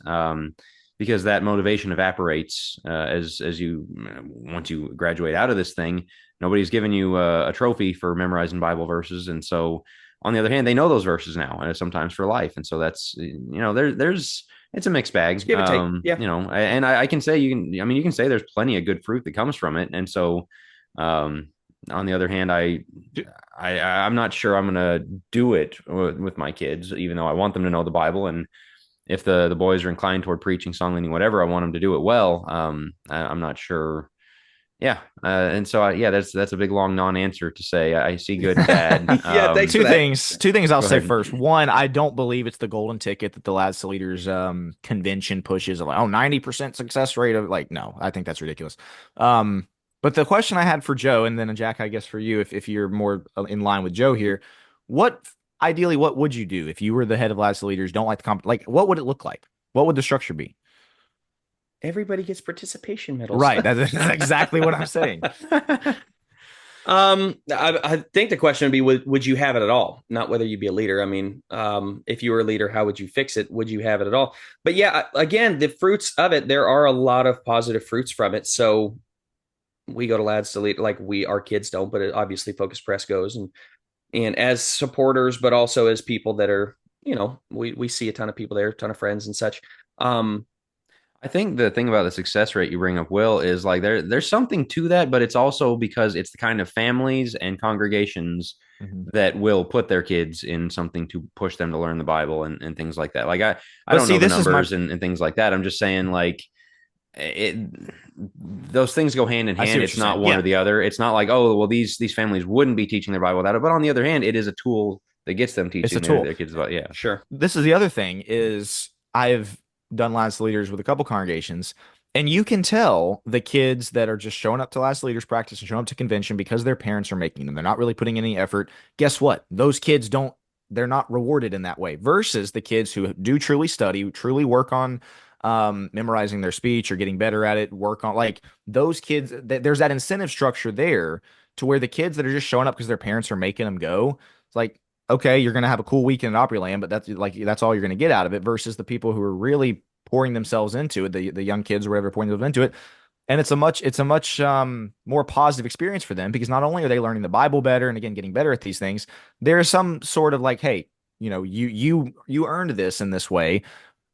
because that motivation evaporates as you once you graduate out of this thing. Nobody's giving you a trophy for memorizing Bible verses, and so on the other hand, they know those verses now, and sometimes for life. And so that's there's it's a mixed bag. Give or take. Yeah. And I can say you can say there's plenty of good fruit that comes from it. And so, on the other hand, I'm not sure I'm going to do it with my kids, even though I want them to know the Bible. And if the boys are inclined toward preaching, song leading, whatever, I want them to do it well. I'm not sure. Yeah. And so, that's a big, long non-answer to say I see good and bad. Yeah, thanks Two things I'll say ahead. first. One, I don't believe it's the golden ticket that the Lads to Leaders convention pushes. Like, 90% success rate of no, I think that's ridiculous. But the question I had for Joe, and then Jack, I guess for you, if you're more in line with Joe here, ideally, what would you do if you were the head of Lads to Leaders, don't like the what would it look like? What would the structure be? Everybody gets participation medals. Right. That's exactly what I'm saying. I think the question would be, would you have it at all? Not whether you'd be a leader. I mean, if you were a leader, how would you fix it? Would you have it at all? But yeah, again, the fruits of it, there are a lot of positive fruits from it. So we go to Lads to Lead, our kids don't, but obviously Focus Press goes and as supporters, but also as people that are, we see a ton of people there, a ton of friends and such. I think the thing about the success rate you bring up, Will, is there's something to that, but it's also because it's the kind of families and congregations that will put their kids in something to push them to learn the Bible and things like that. I don't know the numbers and things like that. I'm just saying those things go hand in hand. It's not one or the other. It's not like, oh, well, these families wouldn't be teaching their Bible without it. But on the other hand, it is a tool that gets them teaching their kids about. Yeah, sure. This is the other thing is I've done Lads to Leaders with a couple congregations, and you can tell the kids that are just showing up to Lads to Leaders practice and showing up to convention because their parents are making them. They're not really putting any effort. Guess what? Those kids they're not rewarded in that way versus the kids who do truly study, who truly work on memorizing their speech or getting better at it, work on those kids. There's that incentive structure there to where the kids that are just showing up because their parents are making them go, it's like, okay, you're going to have a cool weekend at Opryland, but that's all you're going to get out of it versus the people who are really pouring themselves into it, the young kids or whatever, pouring themselves into it. And it's a much more positive experience for them because not only are they learning the Bible better and again, getting better at these things, there's some sort of hey, you earned this in this way.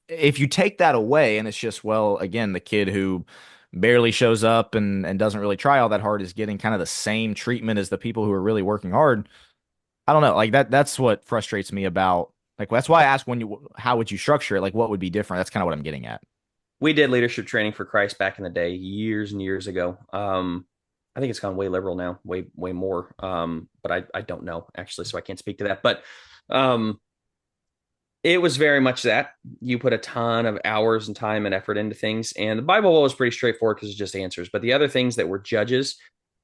If you take that away and it's just, well, again, the kid who barely shows up and doesn't really try all that hard is getting kind of the same treatment as the people who are really working hard. I don't know. That's what frustrates me about that's why I asked how would you structure it? What would be different? That's kind of what I'm getting at. We did leadership training for Christ back in the day, years and years ago. I think it's gone way liberal now, way more. But I don't know actually, so I can't speak to that. But it was very much that you put a ton of hours and time and effort into things, and the Bible was pretty straightforward because it's just answers. But the other things that were judges.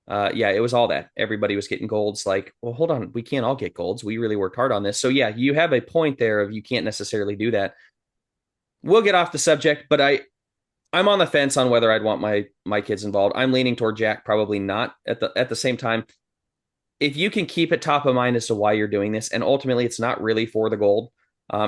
It was all that. Everybody was getting golds. Well, hold on, we can't all get golds. We really worked hard on this. So yeah, you have a point there of you can't necessarily do that. We'll get off the subject, but I'm on the fence on whether I'd want my kids involved. I'm leaning toward Jack, probably not. At the same time, if you can keep it top of mind as to why you're doing this, and ultimately it's not really for the gold.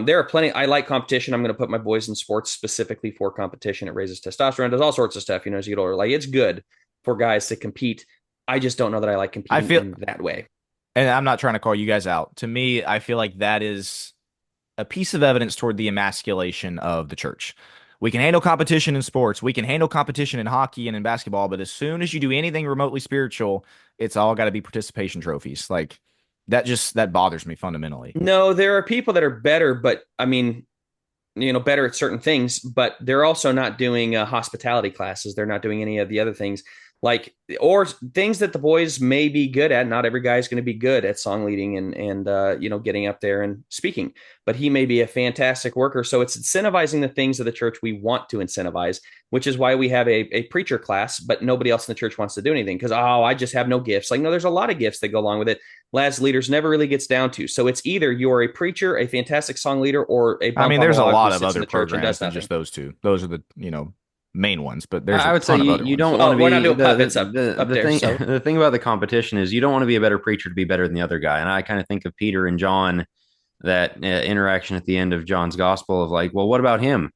There are plenty. I like competition. I'm going to put my boys in sports specifically for competition. It raises testosterone, does all sorts of stuff. As you get older, like it's good for guys to compete. I just don't know that I like I competing feel, in that way. and I'm not trying to call you guys out. To me, I feel like that is a piece of evidence toward the emasculation of the church. We can handle competition in sports. We can handle competition in hockey and in basketball. But as soon as you do anything remotely spiritual, it's all got to be participation trophies. Like that bothers me fundamentally. No, there are people that are better, but I mean, better at certain things, but they're also not doing hospitality classes. They're not doing any of the other things like or things that the boys may be good at. Not every guy is going to be good at song leading and getting up there and speaking, but he may be a fantastic worker. So it's incentivizing the things of the church we want to incentivize, which is why we have a preacher class, but nobody else in the church wants to do anything because I just have no gifts. Like no, there's a lot of gifts that go along with it. Lads leaders never really gets down to. So it's either you're a preacher, a fantastic song leader, or a I bump mean, on the there's a log who lot of sits in other the church and programs does than nothing. just those two. Those are the, main ones, but there's I a would say ton of you, other you ones. don't Well, want to we're be not doing puppets up the there. thing. So The thing about the competition is you don't want to be a better preacher to be better than the other guy. And I kind of think of Peter and John, that interaction at the end of John's gospel of like, well, what about him?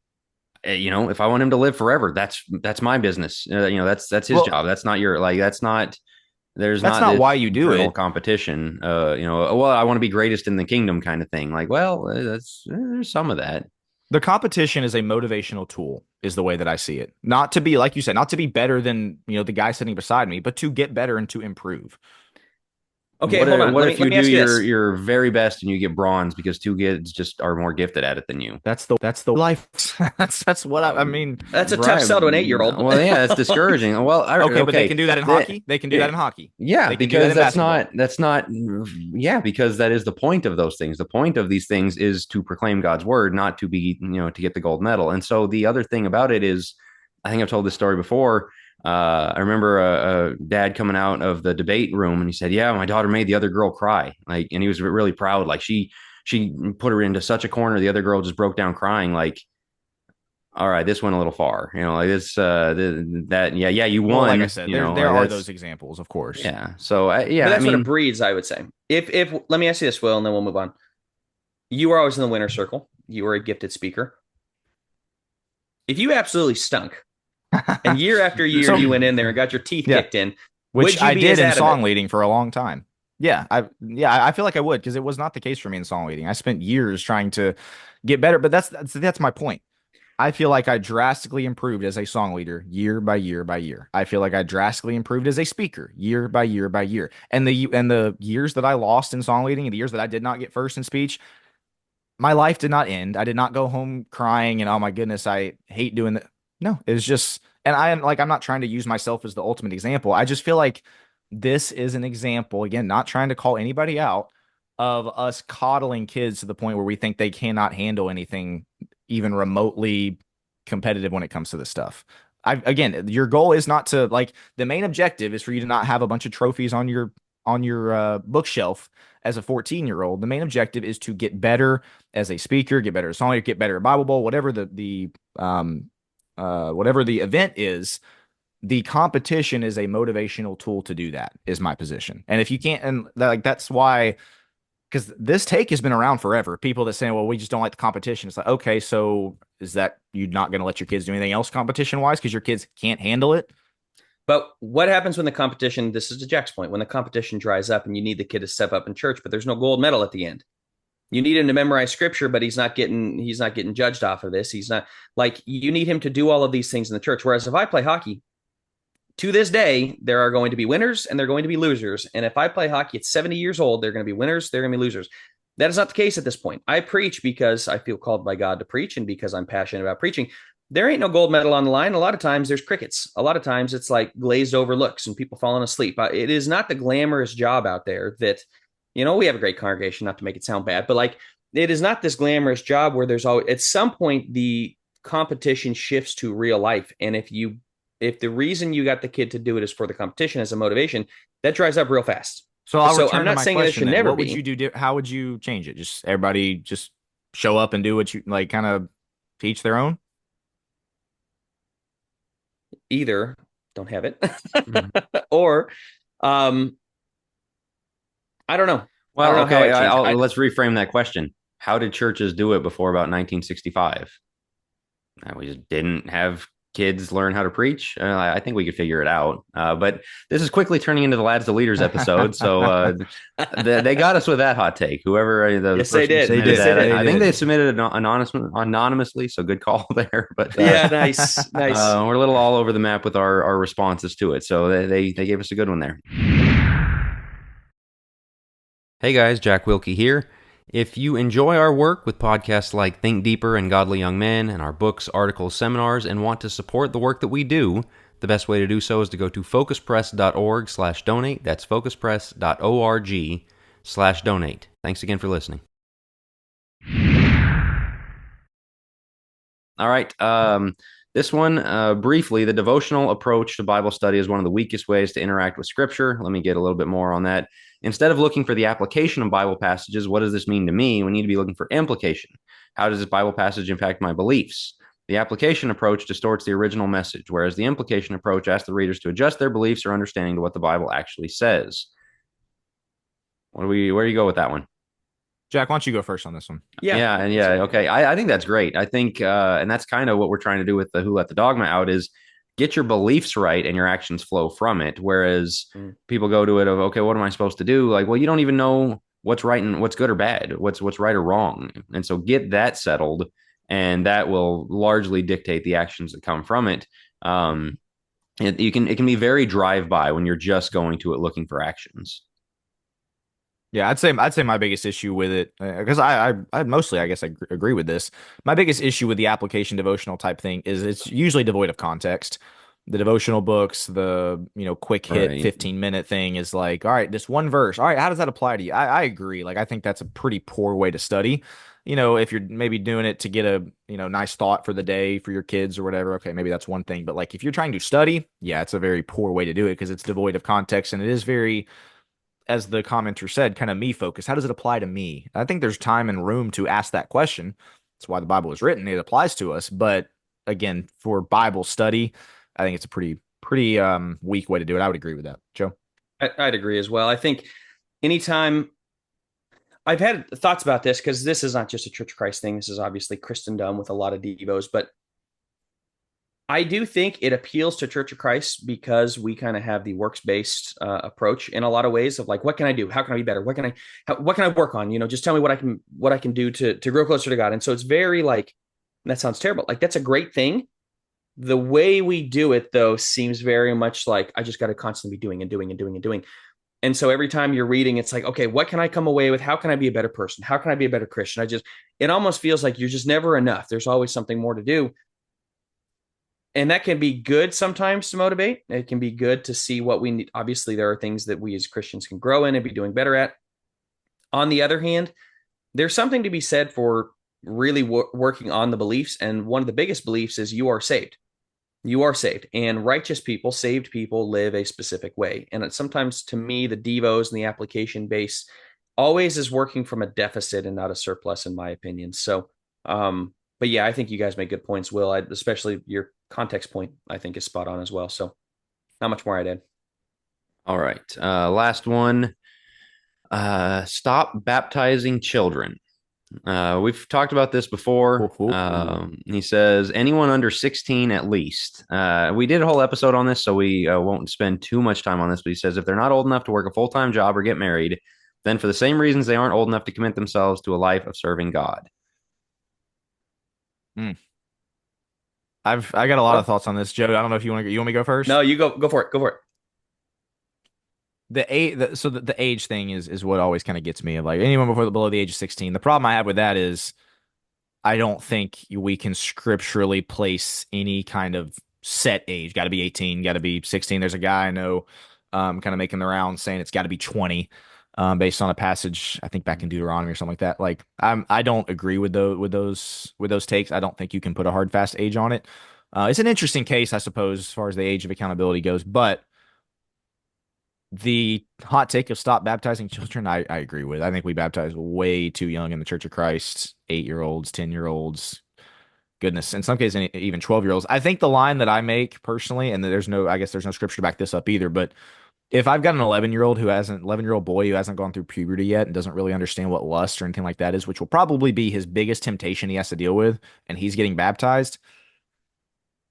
If I want him to live forever, that's my business. That's his Well, job. That's not your like. That's not. There's that's not not why this you do internal it. competition. Well, I want to be greatest in the kingdom kind of thing. Like, well, that's there's some of that. The competition is a motivational tool, is the way that I see it. Not to be, like you said, not to be better than, the guy sitting beside me, but to get better and to improve. okay, hold on. What Let if me let you me do ask you this. your very best and you get bronze because two kids just are more gifted at it than you? That's the life. that's what I mean. That's a tough Right. sell to an 8-year-old. Well, yeah, that's discouraging. Well, Okay, but they okay. can do that in That, hockey. They can do that eh, in hockey. yeah, They can do that because in basketball. yeah, because that is the point of those things. The point of these things is to proclaim God's word, not to be, to get the gold medal. And so the other thing about it is, I think I've told this story before. I remember a dad coming out of the debate room and he said, "Yeah, my daughter made the other girl cry." Like, and he was really proud. Like she put her into such a corner. The other girl just broke down crying. Like, all right, this went a little far. Like this, yeah, you Well, like I won. said, there Like are that's those examples, of course. yeah. So But yeah, I that's what it mean, breeds, I would say. If let me ask you this, Will, and then we'll move on. You were always in the winner's circle. You were a gifted speaker. If you absolutely stunk, and year after year So, you went in there and got your teeth yeah, kicked in, which would you I be did as in adamant? song leading for a long time. I feel like I would because it was not the case for me in song leading. I spent years trying to get better, but that's my point. I feel like I drastically improved as a song leader year by year by year. I feel like I drastically improved as a speaker year by year by year. And the years that I lost in song leading and the years that I did not get first in speech, my life did not end. I did not go home crying and oh my goodness, I hate doing that. No, it was just, and I'm not trying to use myself as the ultimate example. I just feel like this is an example, again, not trying to call anybody out, of us coddling kids to the point where we think they cannot handle anything even remotely competitive when it comes to this stuff. Again, your goal is not to, like, the main objective is for you to not have a bunch of trophies on your bookshelf as a 14-year-old. The main objective is to get better as a speaker, get better as a songwriter, get better at Bible Bowl, whatever the event is. The competition is a motivational tool to do that, is my position. And if you can't, and that's why, because this take has been around forever. People that say, well, we just don't like the competition. It's like, okay, so is that you not going to let your kids do anything else competition wise because your kids can't handle it? But what happens when the competition, this is to Jack's point, when the competition dries up and you need the kid to step up in church, but there's no gold medal at the end? You need him to memorize scripture, but he's not getting judged off of this. He's not, like, you need him to do all of these things in the church. Whereas if I play hockey, to this day, there are going to be winners and there are going to be losers. And if I play hockey at 70 years old, they're going to be winners, they're going to be losers. That is not the case at this point. I preach because I feel called by God to preach and because I'm passionate about preaching. There ain't no gold medal on the line. A lot of times there's crickets. A lot of times it's like glazed over looks and people falling asleep. It is not the glamorous job out there that, we have a great congregation, not to make it sound bad, but like, it is not this glamorous job where there's always, at some point, the competition shifts to real life. And if the reason you got the kid to do it is for the competition as a motivation, that dries up real fast. So I'll So return I'm to not my saying that it question should then. never What would be. you do? How would you change it? Just everybody just show up and do what you like, kind of teach their own? either don't have it, Mhm. or um, I don't know. I don't Well, know how okay, I changed. let's reframe that question. How did churches do it before about 1965? We just didn't have kids learn how to preach. I think we could figure it out. But this is quickly turning into the Lads to Leaders episode. So they got us with that hot take. Whoever the Yes, they person who did. They submitted Yes, they did. that, did. They I think they did. submitted it anonymously. So good call there. But Yeah, nice, nice. we're a little all over the map with our responses to it. So they gave us a good one there. Hey guys, Jack Wilkie here. If you enjoy our work with podcasts like Think Deeper and Godly Young Men and our books, articles, seminars, and want to support the work that we do, the best way to do so is to go to focuspress.org/donate. That's focuspress.org/donate. Thanks again for listening. All right. This one, briefly, the devotional approach to Bible study is one of the weakest ways to interact with Scripture. Let me get a little bit more on that. Instead of looking for the application of Bible passages, what does this mean to me? We need to be looking for implication. How does this Bible passage impact my beliefs? The application approach distorts the original message, whereas the implication approach asks the readers to adjust their beliefs or understanding to what the Bible actually says. Where do you go with that one? Jack, why don't you go first on this one? Yeah, Yeah. Okay. I think that's great. I think, and that's kind of what we're trying to do with the Who Let the Dogma Out is get your beliefs right and your actions flow from it. Whereas mm. people go to it of, okay, what am I supposed to do? Like, well, you don't even know what's right and what's good or bad, what's right or wrong. And so get that settled, and that will largely dictate the actions that come from it. It can be very drive by when you're just going to it looking for actions. Yeah, I'd say my biggest issue with it, because I mostly I guess I agree with this. My biggest issue with the application devotional type thing is it's usually devoid of context. The devotional books, the quick hit Right. 15-minute thing is like, all right, this one verse. All right, how does that apply to you? I agree. Like I think that's a pretty poor way to study. If you're maybe doing it to get a nice thought for the day for your kids or whatever, okay, maybe that's one thing. But like if you're trying to study, yeah, it's a very poor way to do it because it's devoid of context and it is very, as the commenter said, kind of me focused. How does it apply to me? I think there's time and room to ask that question. That's why the Bible was written. It applies to us. But again, for Bible study, I think it's a pretty weak way to do it. I would agree with that. Joe? I'd agree as well. I think anytime I've had thoughts about this because this is not just a Church of Christ thing. This is obviously Christendom with a lot of devos, but I do think it appeals to Church of Christ because we kind of have the works based approach in a lot of ways of like, what can I do? How can I be better? What can I work on? Just tell me what I can do to grow closer to God. And so it's very like, that sounds terrible. Like that's a great thing. The way we do it though seems very much like I just got to constantly be doing and doing and doing and doing. And so every time you're reading, it's like, okay, what can I come away with? How can I be a better person? How can I be a better Christian? It almost feels like you're just never enough. There's always something more to do. And that can be good sometimes to motivate. It can be good to see what we need. Obviously, there are things that we as Christians can grow in and be doing better at. On the other hand, there's something to be said for really working on the beliefs. And one of the biggest beliefs is you are saved. You are saved. And righteous people, saved people, live a specific way. And sometimes, to me, the devos and the application base always is working from a deficit and not a surplus, in my opinion. So, but yeah, I think you guys make good points, Will. Especially your context point, I think, is spot on as well. So, not much more I'd add. All right. Last one. Stop baptizing children. We've talked about this before. He says anyone under 16 at least. We did a whole episode on this, so we won't spend too much time on this. But he says if they're not old enough to work a full-time job or get married, then for the same reasons they aren't old enough to commit themselves to a life of serving God. Hmm. I got a lot of thoughts on this, Joe. I don't know if you want me to go first. No, you go for it. Go for it. The age thing is what always kind of gets me. Of like anyone below the age of 16. The problem I have with that is I don't think we can scripturally place any kind of set age. Got to be 18. Got to be 16. There's a guy I know, kind of making the rounds saying it's got to be 20, based on a passage I think back in Deuteronomy or something like that. Like I don't agree with those takes. I don't think you can put a hard fast age on it. It's an interesting case, I suppose, as far as the age of accountability goes, but the hot take of stop baptizing children, I agree with. I think we baptize way too young in the Church of Christ, 8-year-olds, 10-year-olds. goodness, in some cases, even 12-year-olds. I think the line that I make personally, and I guess there's no scripture to back this up either, but if I've got an 11-year-old boy who hasn't gone through puberty yet and doesn't really understand what lust or anything like that is, which will probably be his biggest temptation he has to deal with, and he's getting baptized,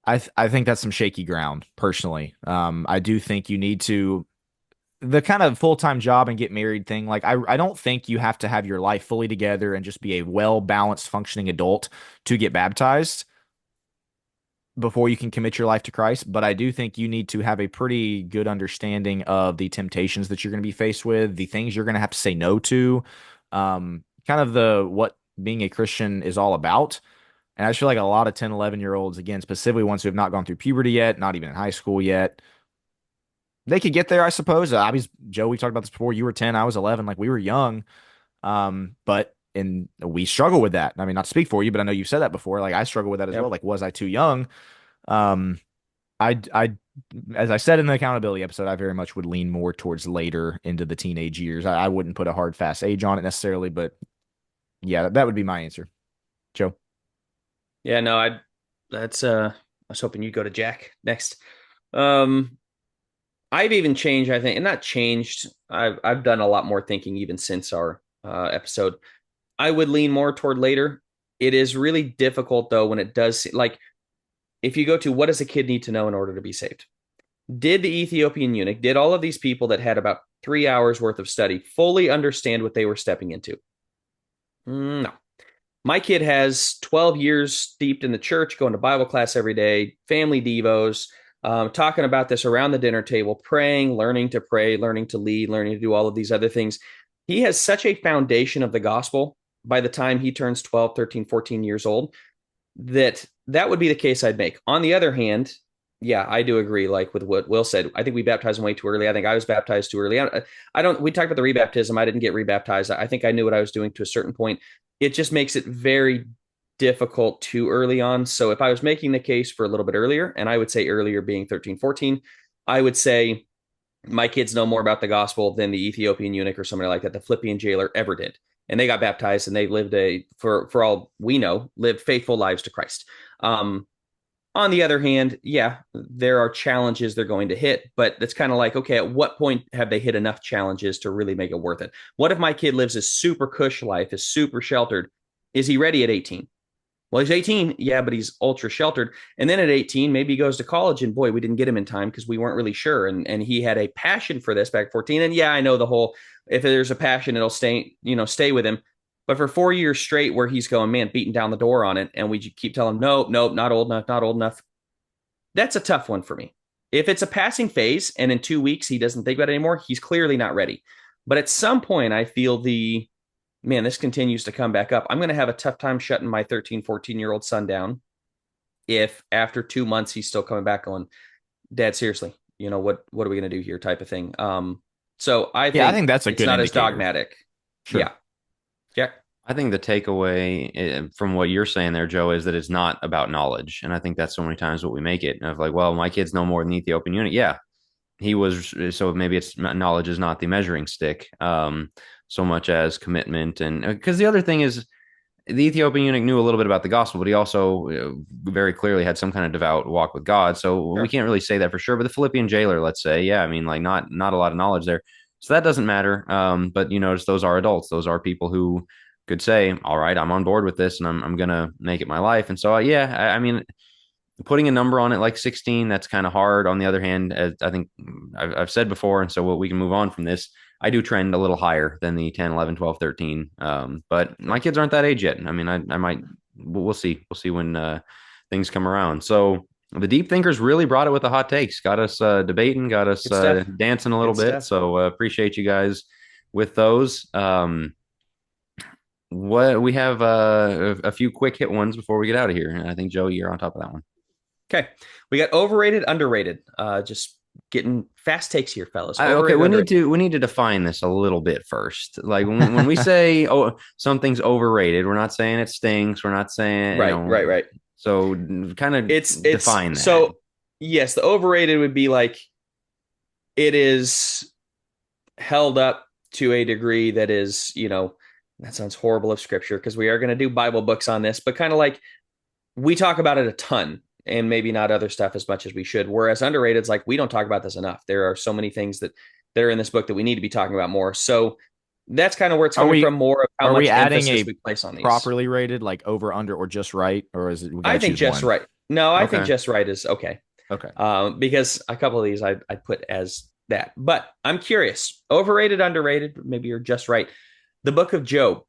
I think that's some shaky ground personally. I do think you need to the kind of full-time job and get married thing. Like I don't think you have to have your life fully together and just be a well-balanced functioning adult to get baptized before you can commit your life to Christ. But I do think you need to have a pretty good understanding of the temptations that you're going to be faced with, the things you're going to have to say no to, kind of the what being a Christian is all about. And I just feel like a lot of 10, 11-year-olds, again, specifically ones who have not gone through puberty yet, not even in high school yet, they could get there, I suppose. Joe, we talked about this before. You were 10, I was 11. Like we were young. But and we struggle with that. I mean, not to speak for you, but I know you've said that before. Like I struggle with that as well. Like, was I too young? Um, I, as I said in the accountability episode, I very much would lean more towards later into the teenage years. I wouldn't put a hard, fast age on it necessarily, but yeah, that would be my answer. Joe. Yeah, no, I was hoping you'd go to Jack next. Um, I've even changed, I think, and not changed. I've done a lot more thinking even since our episode. I would lean more toward later. It is really difficult though when it does like if you go to what does a kid need to know in order to be saved? Did the Ethiopian eunuch, did all of these people that had about 3 hours worth of study fully understand what they were stepping into? No. My kid has 12 years steeped in the church, going to Bible class every day, family devos, talking about this around the dinner table, praying, learning to pray, learning to lead, learning to do all of these other things. He has such a foundation of the gospel by the time he turns 12, 13, 14 years old that would be the case I'd make. On the other hand, yeah, I do agree. Like with what Will said, I think we baptized him way too early. I think I was baptized too early. I don't. We talked about the rebaptism. I didn't get rebaptized. I think I knew what I was doing to a certain point. It just makes it very difficult too early on. So if I was making the case for a little bit earlier, and I would say earlier being 13, 14, I would say my kids know more about the gospel than the Ethiopian eunuch or somebody like that, the Philippian jailer ever did. And they got baptized and they lived for all we know, lived faithful lives to Christ. On the other hand, yeah, there are challenges they're going to hit, but it's kind of like, okay, at what point have they hit enough challenges to really make it worth it? What if my kid lives a super cush life, is super sheltered? Is he ready at 18? Well, he's 18, yeah, but he's ultra sheltered. And then at 18, maybe he goes to college and boy, we didn't get him in time because we weren't really sure. And he had a passion for this back at 14. And yeah, I know the whole, if there's a passion, it'll stay with him. But for 4 years straight where he's going, man, beating down the door on it. And we keep telling him, nope, not old enough, not old enough. That's a tough one for me. If it's a passing phase and in 2 weeks he doesn't think about it anymore, he's clearly not ready. But at some point, I feel man, this continues to come back up. I'm going to have a tough time shutting my 13, 14-year-old son down if after 2 months he's still coming back going, Dad, seriously, what are we going to do here type of thing. So I think that's a it's good not indicator. as dogmatic. Sure. Yeah. Yeah. I think the takeaway from what you're saying there, Joe, is that it's not about knowledge. And I think that's so many times what we make it of like, well, my kids know more than the Ethiopian eunuch. Yeah, he was. So maybe it's knowledge is not the measuring stick so much as commitment. And because the other thing is the Ethiopian eunuch knew a little bit about the gospel, but he also very clearly had some kind of devout walk with God. So we can't really say that for sure. But the Philippian jailer, let's say, yeah, I mean, like not a lot of knowledge there. So that doesn't matter. But you notice those are adults. Those are people who could say, all right, I'm on board with this and I'm going to make it my life. And so, I mean, putting a number on it like 16, that's kind of hard. On the other hand, as I think I've said before, and so we can move on from this, I do trend a little higher than the 10, 11, 12, 13. But my kids aren't that age yet. I mean, I might, we'll see. We'll see when things come around. So the deep thinkers really brought it with the hot takes, got us debating, got us dancing a little bit. So appreciate you guys with those. What we have a few quick hit ones before we get out of here. And I think Joe, you're on top of that one. Okay. We got overrated, underrated. Just getting fast takes here, fellas. Okay, we need to define this a little bit first. Like when we say something's overrated, we're not saying it stinks. We're not saying right. So kind of define that. So yes, the overrated would be like it is held up to a degree that is, that sounds horrible of scripture because we are going to do Bible books on this, but kind of like we talk about it a ton and maybe not other stuff as much as we should. Whereas underrated is like, we don't talk about this enough. There are so many things that are in this book that we need to be talking about more. So that's kind of where it's Are coming we from, more of how are we much adding emphasis a we place on these. properly rated, like over, under, or just right, or is it we got I to think choose just one? right. No, I think Okay. just right is okay. Okay. Because a couple of these I put as that. But I'm curious, overrated, underrated, maybe you're just right. The Book of Job.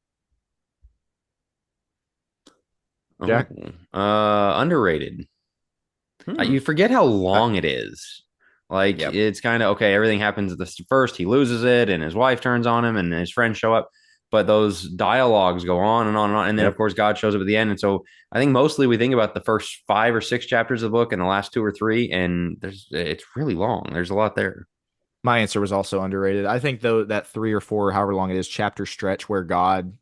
Jack? Underrated. Hmm. You forget how Uh, long it is. Like yep. it's kind of okay. Everything happens at the first. He loses it, and his wife turns on him, and his friends show up. But those dialogues go on and on and on, and then of Yep. course God shows up at the end. And so I think mostly we think about the first 5 or 6 chapters of the book and the last 2 or 3, and it's really long. There's a lot there. My answer was also underrated. I think though that 3 or 4, however long it is, chapter stretch where God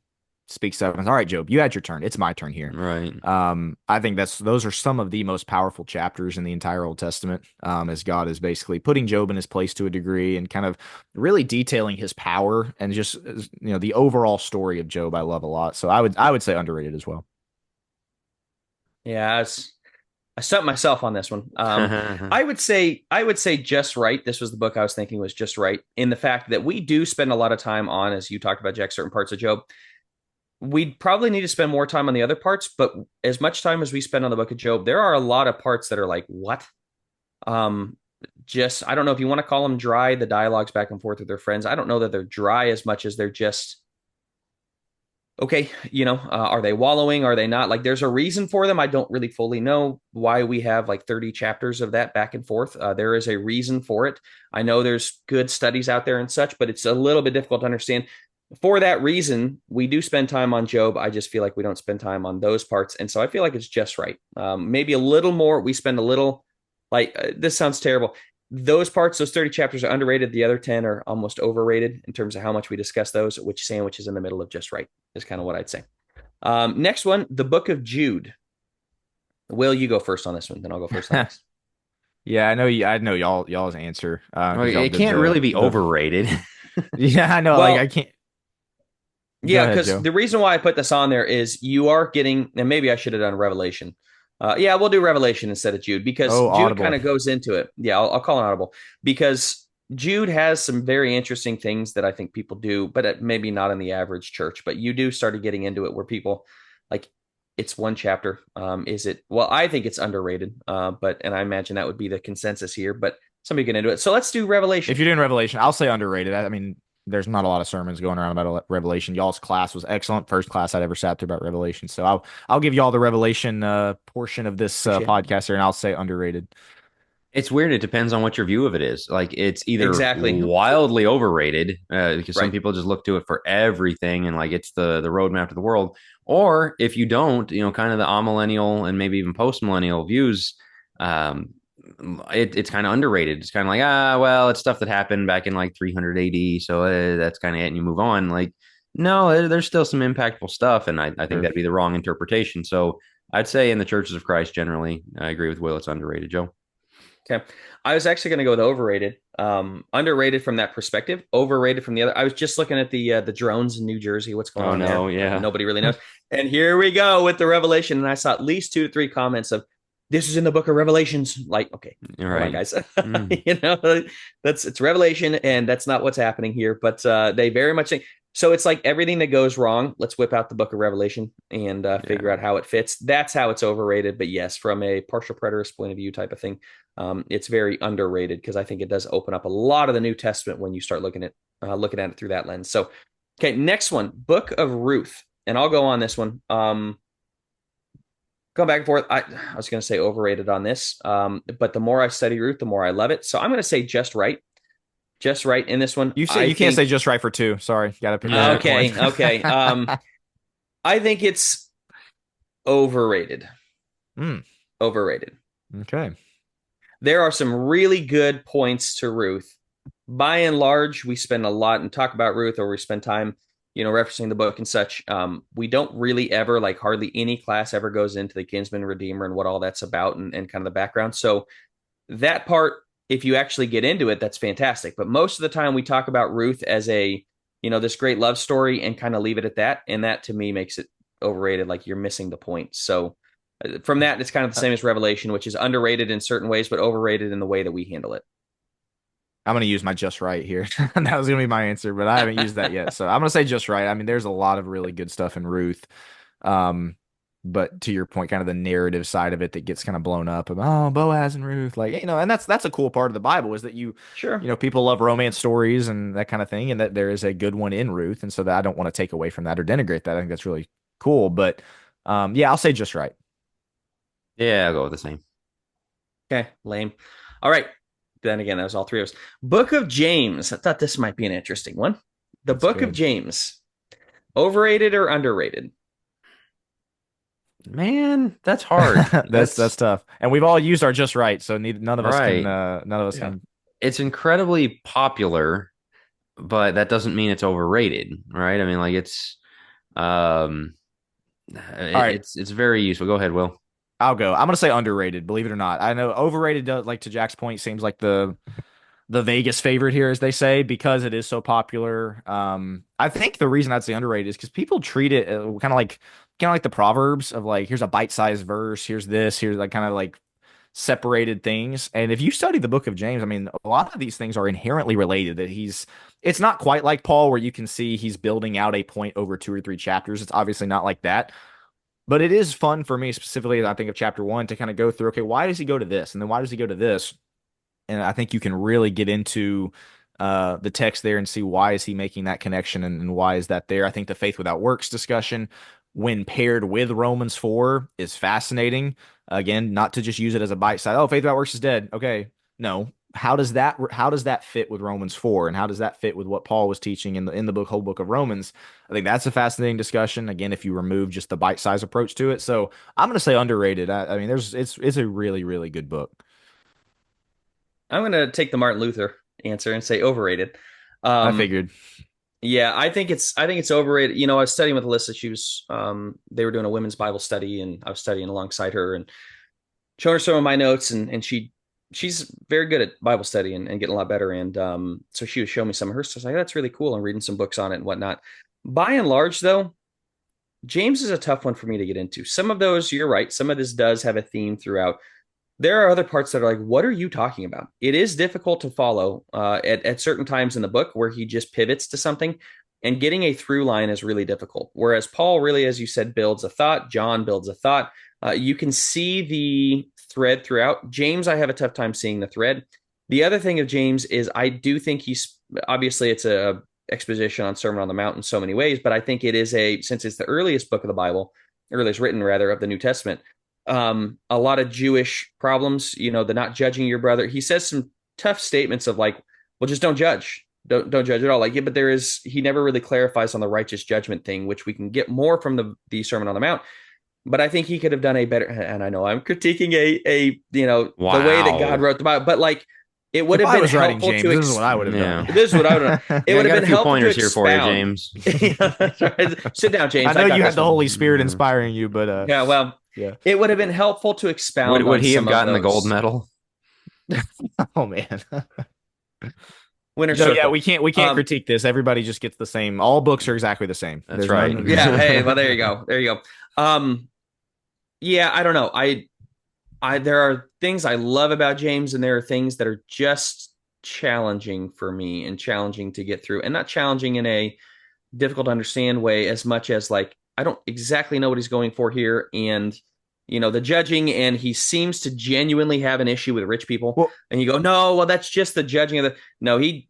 speaks up and all right, Job, you had your turn. It's my turn here. Right. I think those are some of the most powerful chapters in the entire Old Testament, as God is basically putting Job in his place to a degree and kind of really detailing his power and just the overall story of Job. I love a lot, so I would say underrated as well. Yeah, I stumped myself on this one. I would say just right. This was the book I was thinking was just right in the fact that we do spend a lot of time on, as you talked about, Jack, certain parts of Job. We'd probably need to spend more time on the other parts, but as much time as we spend on the book of Job, there are a lot of parts that are like, what? Um, just I don't know if you want to call them dry, the dialogues back and forth with their friends. I don't know that they're dry as much as they're just okay, are they wallowing? Are they not? Like, there's a reason for them. I don't really fully know why we have like 30 chapters of that back and forth. There is a reason for it. I know there's good studies out there and such, but it's a little bit difficult to understand. For that reason, we do spend time on Job. I just feel like we don't spend time on those parts. And so I feel like it's just right. Maybe a little more. We spend a little, like, this sounds terrible. Those parts, those 30 chapters are underrated. The other 10 are almost overrated in terms of how much we discuss those, which sandwich is in the middle of just right, is kind of what I'd say. Next one, the Book of Jude. Will, you go first on this one, then I'll go first on this. Yeah, I know y'all's answer Well, because y'all it did can't really be the overrated. yeah, I know, like I Well, can't. Go yeah, ahead, because Joe. the reason why I put this on there is you are getting, and maybe I should have done Revelation. Yeah, we'll do Revelation instead of Jude because Oh, Jude kind Audible. of goes into it. Yeah, I'll call it Audible because Jude has some very interesting things that I think people do, but maybe not in the average church. But you do started getting into it where people like it's one chapter. Is it? Well, I think it's underrated. And I imagine that would be the consensus here. But somebody get into it. So let's do Revelation. If you're doing Revelation, I'll say underrated. I mean, there's not a lot of sermons going around about Revelation. Y'all's class was excellent. First class I'd ever sat through about Revelation. So I'll give y'all the Revelation portion of this Appreciate it. podcast here, and I'll say underrated. It's weird. It depends on what your view of it is. Like it's either Exactly. wildly overrated because some Right. people just look to it for everything and like it's the roadmap to the world. Or if you don't, kind of the amillennial and maybe even post millennial views, um, it's kind of underrated. It's kind of like well, it's stuff that happened back in like 300 AD, so that's kind of it, and you move on. Like no, there's still some impactful stuff, and I think Sure. that'd be the wrong interpretation. So I'd say in the churches of Christ generally, I agree with Will. It's underrated, Joe. Okay. I was actually going to go with overrated. Underrated from that perspective, overrated from the other. I was just looking at the drones in New Jersey. What's going Oh on there? no, yeah. Nobody really knows. And here we go with the Revelation. And I saw at least 2 to 3 comments of this is in the book of Revelations. Like, okay, You're come on, right. guys. Mm. It's Revelation, and that's not what's happening here. But they very much think so. It's like everything that goes wrong. Let's whip out the book of Revelation and figure Yeah. out how it fits. That's how it's overrated. But yes, from a partial preterist point of view type of thing, it's very underrated because I think it does open up a lot of the New Testament when you start looking at it through that lens. So, okay, next one, Book of Ruth, and I'll go on this one. Going back and forth, I was going to say overrated on this, but the more I study Ruth, the more I love it. So I'm going to say just right in this one. You can't say just right for two. Sorry, got to pick Yeah. up one. Okay. I think it's overrated. Mm, Overrated. okay. There are some really good points to Ruth. By and large, we spend a lot and talk about Ruth, or we spend time, referencing the book and such. We don't really ever, like hardly any class ever goes into the kinsman redeemer and what all that's about and kind of the background. So that part, if you actually get into it, that's fantastic. But most of the time we talk about Ruth as this great love story and kind of leave it at that. And that to me makes it overrated. Like you're missing the point. So From that, it's kind of the same as Revelation, which is underrated in certain ways, but overrated in the way that we handle it. I'm going to use my just right here. That was going to be my answer, but I haven't used that yet. So I'm going to say just right. I mean, there's a lot of really good stuff in Ruth. Um, but to your point, kind of the narrative side of it that gets kind of blown up of, oh, Boaz and Ruth, like, and that's a cool part of the Bible is that Sure. people love romance stories and that kind of thing, and that there is a good one in Ruth. And so that I don't want to take away from that or denigrate that. I think that's really cool. But yeah, I'll say just right. Yeah, I'll go with the same. Okay, lame. All right. Then again, that was all three of us. Book of James. I thought this might be an interesting one. The That's Book of good. James. Overrated or underrated? Man, that's hard. That's tough. And we've all used our just right, so none of us can right. Yeah. It's incredibly popular, but that doesn't mean it's overrated, right? I mean, like um All right. it's very useful. Go ahead, Will. I'll go. I'm gonna say underrated, believe it or not. I know overrated does, like, to Jack's point, seems like the Vegas favorite here, as they say, because it is so popular. I think the reason I'd say underrated is because people treat it kind of like the Proverbs of, like, here's a bite-sized verse, here's this, here's like kind of like separated things. And if you study the book of James, I mean, a lot of these things are inherently related. It's not quite like Paul, where you can see he's building out a point over 2 or 3 chapters. It's obviously not like that. But it is fun for me, specifically, I think of chapter 1, to kind of go through, okay, why does he go to this? And then why does he go to this? And I think you can really get into the text there and see why is he making that connection, and why is that there. I think the faith without works discussion, when paired with Romans 4, is fascinating. Again, not to just use it as a bite side. Oh, faith without works is dead. Okay, no. How does that fit with Romans 4, and how does that fit with what Paul was teaching in the whole book of Romans? I think that's a fascinating discussion. Again, if you remove just the bite size approach to it, so I'm going to say underrated. I mean, it's a really really good book. I'm going to take the Martin Luther answer and say overrated. I Um, figured. yeah, I think it's overrated. I was studying with Alyssa. She was they were doing a women's Bible study, and I was studying alongside her and showing her some of my notes, and she's very good at Bible study and getting a lot better. And so she was showing me some of her stuff. I was like, that's really cool. And reading some books on it and whatnot. By and large, though, James is a tough one for me to get into. Some of those, you're right. Some of this does have a theme throughout. There are other parts that are like, what are you talking about? It is difficult to follow at certain times in the book where he just pivots to something, and getting a through line is really difficult. Whereas Paul really, as you said, builds a thought. John builds a thought. You can see the thread throughout. James, I have a tough time seeing the thread. The other thing of James is I do think he's obviously it's a exposition on Sermon on the Mount in so many ways, but I think it is since it's the earliest book of the Bible, earliest written rather of the New Testament, a lot of Jewish problems, the not judging your brother. He says some tough statements of like, well, just don't judge. Don't judge at all. Like, yeah, but he never really clarifies on the righteous judgment thing, which we can get more from the Sermon on the Mount. But I think he could have done a better, and I know I'm critiquing the way that God Wow. wrote the Bible, but like it would If have I been was writing helpful James, to this is what I would have Yeah. done. this is what I would have done. It Yeah, I would have got a been few helpful to pointers here for you, expound. James. Yeah, that's right. Sit down, James. I know got you this had the one. Holy Spirit Yeah. inspiring you, but Yeah, well, yeah. it would have been helpful to Would expound would on he have some of gotten the gold those. medal? Oh man. Winner So yeah, circle. we can't critique this. Everybody just gets the same. All books are exactly the same. That's There's right. none. Yeah. Hey, well, there you go. There you go. Yeah, I don't know. There are things I love about James, and there are things that are just challenging for me and challenging to get through, and not challenging in a difficult to understand way as much as like I don't exactly know what he's going for here, and the judging, and he seems to genuinely have an issue with rich people, Well, and you go, no, well, that's just the judging of the. No, he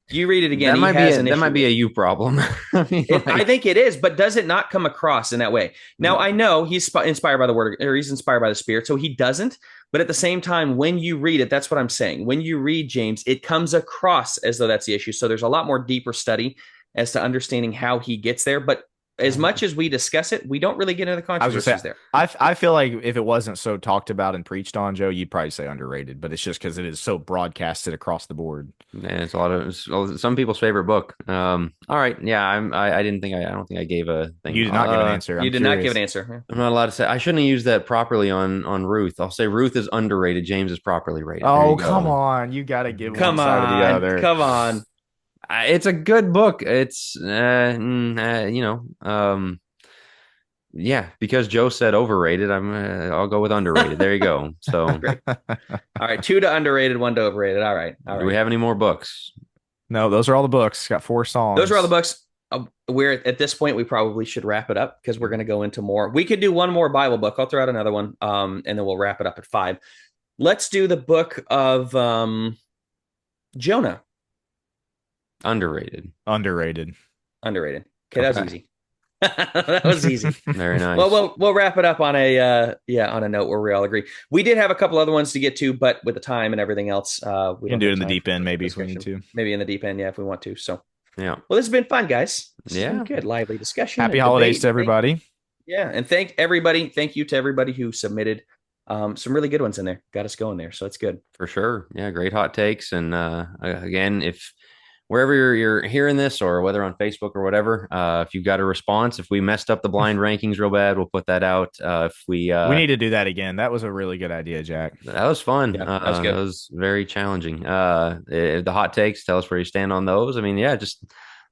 you read it again, That he might be has a an that issue might be with a it. you problem. I mean, I like, think it is, but does it not come across in that way? Now, I know he's inspired by the word, or he's inspired by the Spirit, so he doesn't. But at the same time, when you read it, that's what I'm saying. When you read James, it comes across as though that's the issue. So there's a lot more deeper study as to understanding how he gets there. But as much as we discuss it, we don't really get into the I was gonna say, controversies there. I feel like if it wasn't so talked about and preached on, Joe, you'd probably say underrated. But it's just because it is so broadcasted across the board. and it's a lot of some people's favorite book. All right, yeah, I didn't think I don't think I gave a thing. You did not give an answer. You I'm did not give curious. an answer. I'm not allowed to say. I shouldn't have used that properly on Ruth. I'll say Ruth is underrated. James is properly rated. There Oh, you come go. on. You got to give one Come side or the on, other. come on. It's a good book. It's Yeah, because Joe said overrated, I'll go with underrated. There you go. So, Great. All right, 2 to underrated, 1 to overrated. All right, all do we right. have any more books? No, those are all the books. Got 4 Those are all the songs. books. We're at this point, we probably should wrap it up because we're going to go into more. We could do one more Bible book. I'll throw out another one, and then we'll wrap it up at 5. Let's do the book of Jonah. Underrated. Underrated. Underrated. Okay, that was Okay. easy. That was easy. Very nice. Well, we'll wrap it up on a on a note where we all agree. We did have a couple other ones to get to, but with the time and everything else, we We can don't do it have in the time deep for end, further maybe if we need discussion. to. Maybe in the deep end, yeah, if we want to. So, Yeah. well, this has been fun, guys. This has Yeah. been good, lively discussion. Happy and holidays debate. to everybody. Yeah, and thank everybody. Thank you to everybody who submitted some really good ones in there. Got us going there, so it's good. For sure. Yeah, great hot takes. And again, if wherever you're hearing this or whether on Facebook or whatever, if you've got a response, if we messed up the blind rankings real bad, we'll put that out. If we We need to do that again. That was a really good idea, Jack. that was fun. Yeah, that was good. That was very challenging. The hot takes, tell us where you stand on those. I mean, yeah, just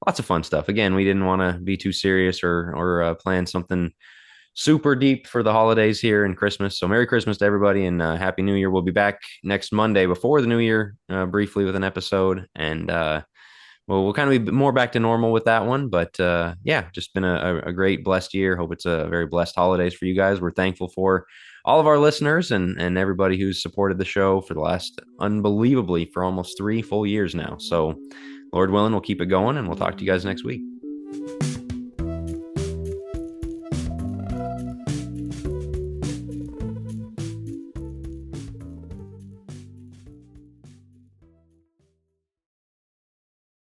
lots of fun stuff. Again, we didn't want to be too serious or plan something super deep for the holidays here and Christmas. So Merry Christmas to everybody and Happy New Year. We'll be back next Monday before the New Year, briefly with an episode, and we'll kind of be more back to normal with that one. But yeah, just been a great blessed year. Hope it's a very blessed holidays for you guys. We're thankful for all of our listeners and everybody who's supported the show for the last unbelievably for almost 3 full years now. So Lord willing, we'll keep it going and we'll talk to you guys next week.